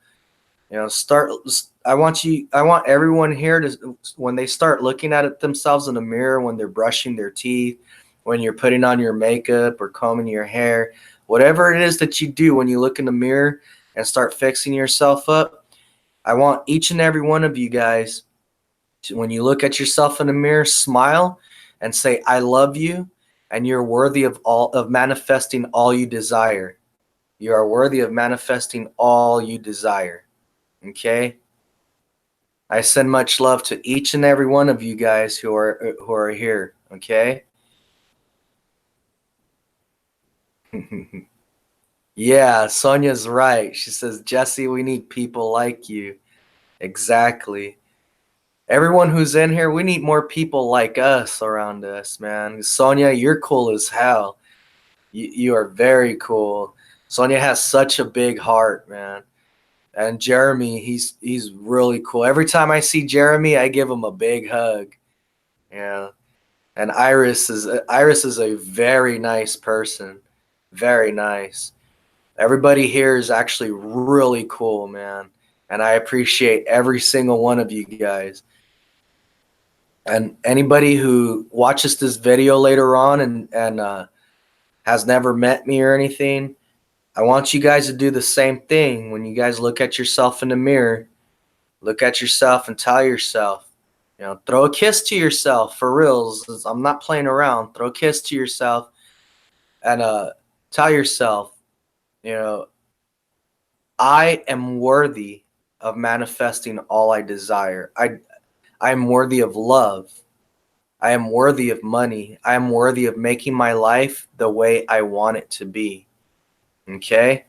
I want everyone here to, when they start looking at it themselves in the mirror, when they're brushing their teeth, when you're putting on your makeup or combing your hair, whatever it is that you do when you look in the mirror and start fixing yourself up, I want each and every one of you guys to, when you look at yourself in the mirror, smile and say, I love you, and you're worthy of manifesting all you desire. You are worthy of manifesting all you desire. Okay? I send much love to each and every one of you guys who are here. Okay? Yeah, Sonia's right. She says, Jesse, we need people like you. Exactly. Everyone who's in here, we need more people like us around us, man. Sonia, you're cool as hell. You are very cool. Sonia has such a big heart, man. And Jeremy, he's really cool. Every time I see Jeremy, I give him a big hug. Yeah. And Iris is a very nice person. Very nice. Everybody here is actually really cool, man. And I appreciate every single one of you guys. And anybody who watches this video later on and has never met me or anything, I want you guys to do the same thing. When you guys look at yourself in the mirror, look at yourself and tell yourself, throw a kiss to yourself for reals. I'm not playing around. Throw a kiss to yourself and tell yourself, you know, I am worthy of manifesting all I desire. I am worthy of love. I am worthy of money. I am worthy of making my life the way I want it to be. Okay?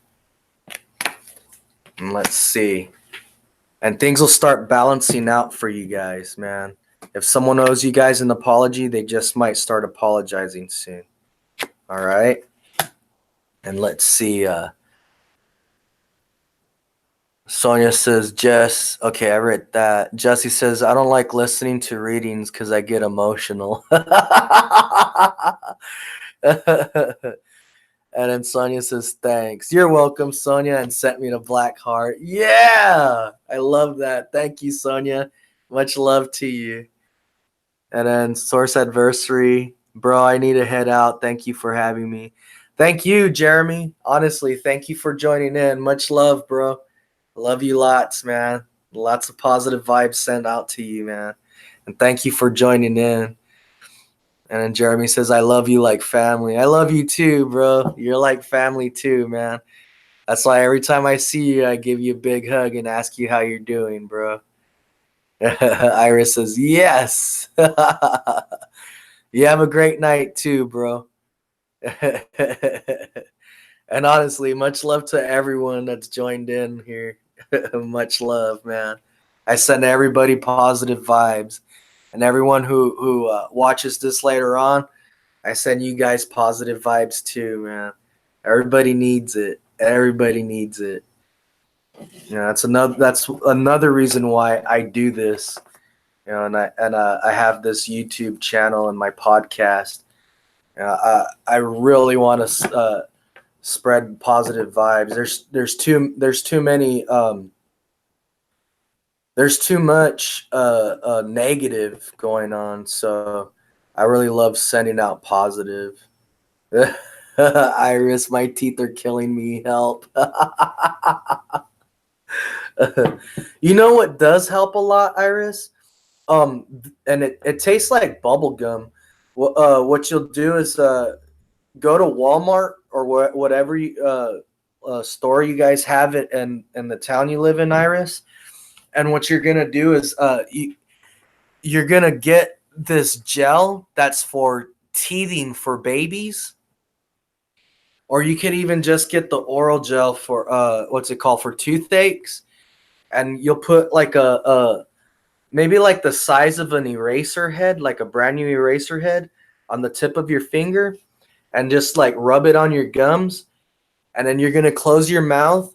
And let's see. And things will start balancing out for you guys, man. If someone owes you guys an apology, they just might start apologizing soon. All right? And let's see. Sonia says, Jess. Okay, I read that. Jesse says, I don't like listening to readings because I get emotional. And then Sonia says, thanks. You're welcome, Sonia, and sent me the black heart. Yeah, I love that. Thank you, Sonia. Much love to you. And then Source Adversary, bro, I need to head out. Thank you for having me. Thank you, Jeremy. Honestly, thank you for joining in. Much love, bro. Love you lots, man. Lots of positive vibes sent out to you, man. And thank you for joining in. And then Jeremy says, I love you like family. I love you too, bro. You're like family too, man. That's why every time I see you, I give you a big hug and ask you how you're doing, bro. Iris says, yes. You have a great night too, bro. And honestly, much love to everyone that's joined in here. Much love, man. I send everybody positive vibes. And everyone who watches this later on, I send you guys positive vibes too, man. Everybody needs it. Everybody needs it. Yeah, that's another reason why I do this. You know, and I have this YouTube channel and my podcast. I really want to spread positive vibes. There's too many there's too much negative going on. So I really love sending out positive. Iris, my teeth are killing me. Help. You know what does help a lot, Iris? And it tastes like bubble gum. What you'll do is go to Walmart or whatever store you guys have it in the town you live in, Iris. And what you're gonna do is you're gonna get this gel that's for teething for babies, or you could even just get the oral gel for what's it called, for toothaches. And you'll put like a maybe like the size of an eraser head, like a brand new eraser head, on the tip of your finger, and just like rub it on your gums. And then you're gonna close your mouth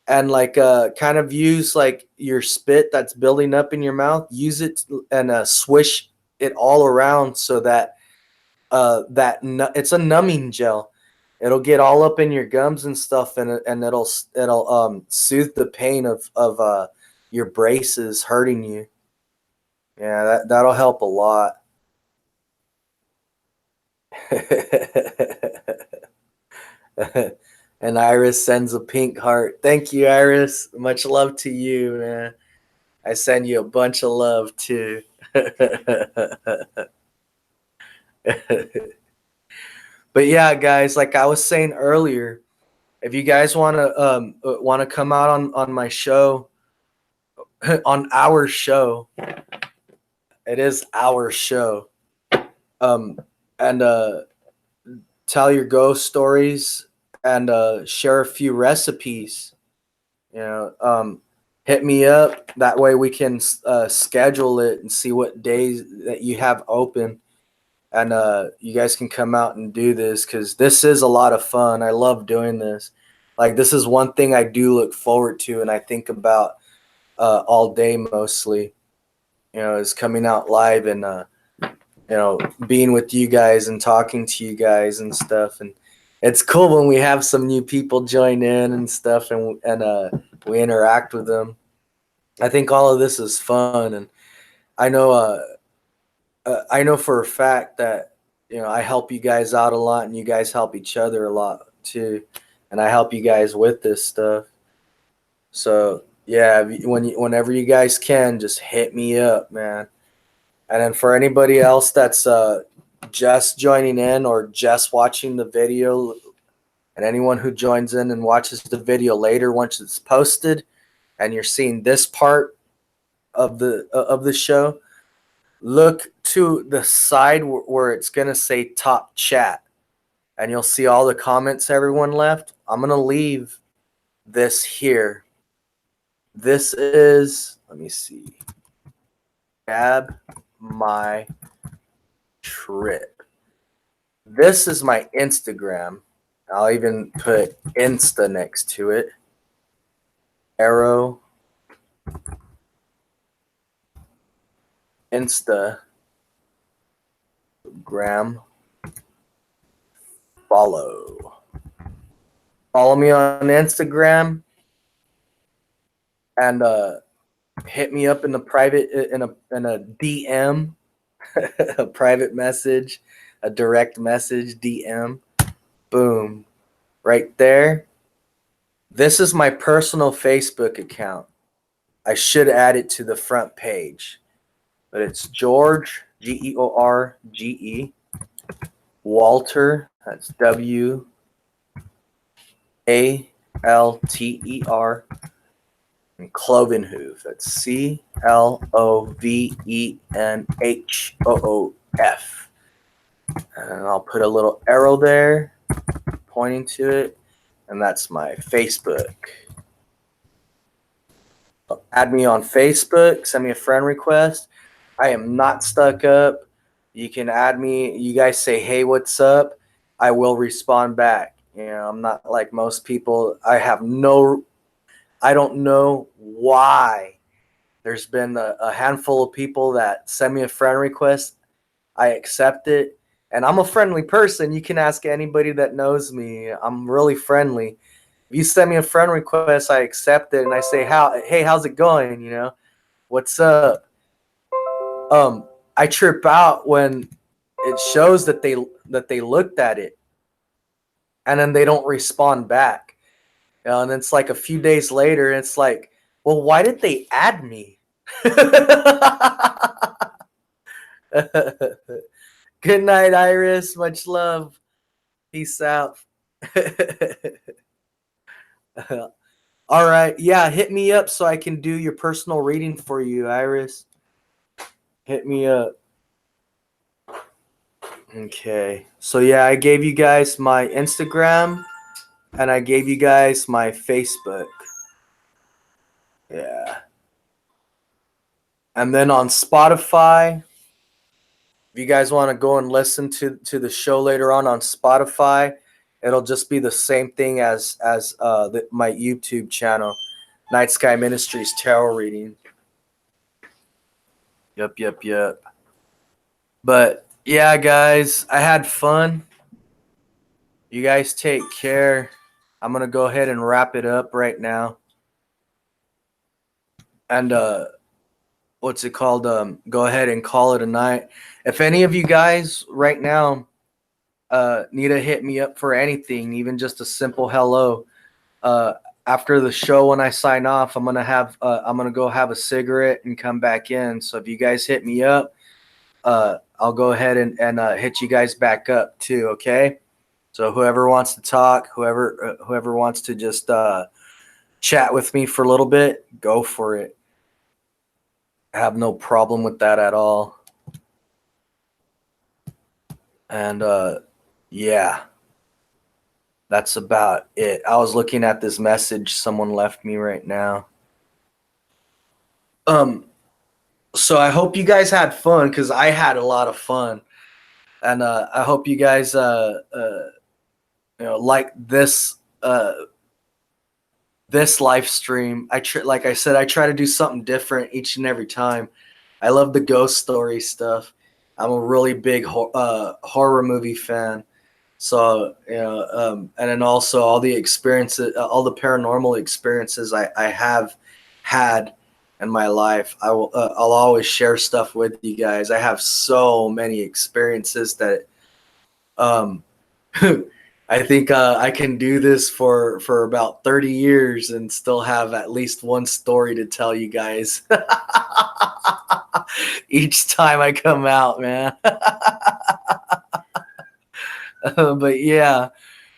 and like kind of use like your spit that's building up in your mouth, use it and swish it all around so that it's a numbing gel. It'll get all up in your gums and stuff, and it'll soothe the pain of your braces hurting you. Yeah, that'll help a lot. And Iris sends a pink heart. Thank you, Iris. Much love to you, man. I send you a bunch of love too. But yeah, guys, like I was saying earlier, if you guys want to come out on my show, on our show, it is our show. Um, and tell your ghost stories and share a few recipes. You know, hit me up. That way we can schedule it and see what days that you have open. And you guys can come out and do this because this is a lot of fun. I love doing this. Like, this is one thing I do look forward to and I think about all day mostly, you know, is coming out live and, you know, being with you guys and talking to you guys and stuff. And it's cool when we have some new people join in and stuff, and we interact with them. I think all of this is fun, and I know for a fact that, you know, I help you guys out a lot, and you guys help each other a lot too, and I help you guys with this stuff. So yeah, whenever you guys can, just hit me up, man. And then for anybody else that's just joining in or just watching the video, And anyone who joins in and watches the video later, once it's posted, and you're seeing this part of the show, look to the side where it's gonna say top chat, and you'll see all the comments everyone left. I'm gonna leave this here. This is, let me see, grab my trip. This is my Instagram. I'll even put Insta next to it. Arrow. Instagram. Follow. Follow me on Instagram. And hit me up in the private, in a DM, a private message, a direct message, DM. Boom. Right there. This is my personal Facebook account. I should add it to the front page. But it's George, George, Walter, that's Walter, and Clovenhoof, that's Clovenhoof. And I'll put a little arrow there pointing to it, and that's my Facebook. Add me on Facebook, send me a friend request. I am not stuck up. You can add me. You guys say, hey, what's up? I will respond back. You know, I'm not like most people. I don't know why. There's been a handful of people that send me a friend request. I accept it. And I'm a friendly person. You can ask anybody that knows me. I'm really friendly. If you send me a friend request, I accept it, and I say, hey, how's it going? You know, what's up? I trip out when it shows that they looked at it, and then they don't respond back. You know, and it's like a few days later, and it's like, well, why did they add me? Good night, Iris. Much love. Peace out. All right. Yeah, hit me up so I can do your personal reading for you, Iris. Hit me up. Okay. So, yeah, I gave you guys my Instagram and I gave you guys my Facebook. Yeah. And then on Spotify, if you guys want to go and listen to the show later on Spotify, it'll just be the same thing as my YouTube channel, Night Sky Ministries Tarot Reading. Yep. But yeah, guys, I had fun. You guys take care. I'm gonna go ahead and wrap it up right now. And what's it called? Go ahead and call it a night. If any of you guys right now need to hit me up for anything, even just a simple hello, after the show when I sign off, I'm gonna go have a cigarette and come back in. So if you guys hit me up, I'll go ahead and hit you guys back up too. Okay. So whoever wants to talk, whoever wants to just chat with me for a little bit, go for it. I have no problem with that at all. And yeah, that's about it. I was looking at this message someone left me right now. So I hope you guys had fun, because I had a lot of fun. And I hope you guys like this this live stream. Like I said, I try to do something different each and every time. I love the ghost story stuff. I'm a really big horror movie fan. So, and then also all the experiences, all the paranormal experiences I have had in my life. I'll always share stuff with you guys. I have so many experiences that I think I can do this for about 30 years and still have at least one story to tell you guys each time I come out, man. But yeah,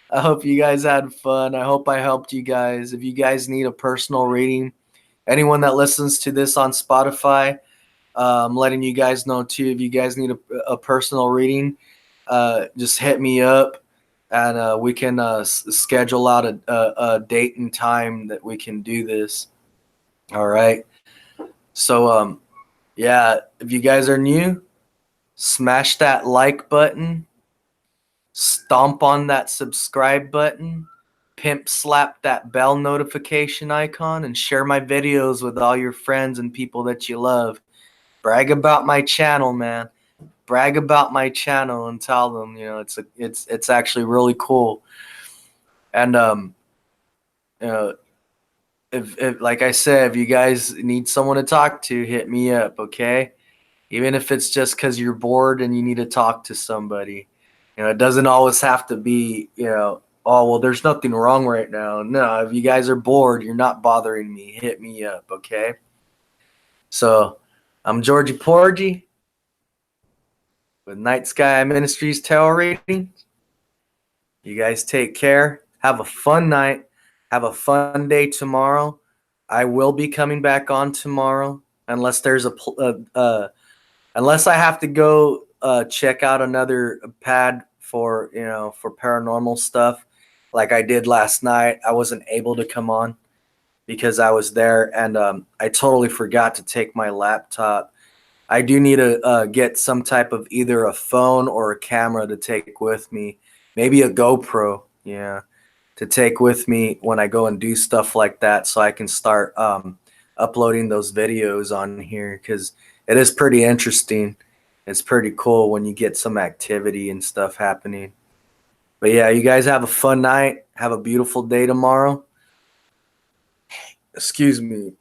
I hope you guys had fun. I hope I helped you guys. If you guys need a personal reading, anyone that listens to this on Spotify, I'm letting you guys know too. If you guys need a personal reading, just hit me up, and we can schedule out a date and time that we can do this. All right. So yeah, if you guys are new, smash that like button, stomp on that subscribe button, pimp slap that bell notification icon, and share my videos with all your friends and people that you love. Brag about my channel, man. Brag about my channel and tell them, it's actually really cool. And you know, if like I said, if you guys need someone to talk to, hit me up, okay? Even if it's just because you're bored and you need to talk to somebody. It doesn't always have to be, oh, well, there's nothing wrong right now. No, if you guys are bored, you're not bothering me, hit me up, okay? So I'm Georgie Porgy with Night Sky Ministries Tarot Reading. You guys take care. Have a fun night. Have a fun day tomorrow. I will be coming back on tomorrow unless there's unless I have to go check out another pad for for paranormal stuff like I did last night. I wasn't able to come on because I was there, and I totally forgot to take my laptop. I do need to get some type of either a phone or a camera to take with me, maybe a GoPro, yeah, to take with me when I go and do stuff like that, so I can start uploading those videos on here because it is pretty interesting. It's pretty cool when you get some activity and stuff happening. But yeah, you guys have a fun night. Have a beautiful day tomorrow. Excuse me.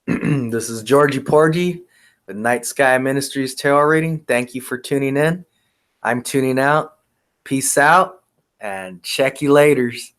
This is Georgie Porgy with Night Sky Ministries Tarot Reading. Thank you for tuning in. I'm tuning out. Peace out and check you laters.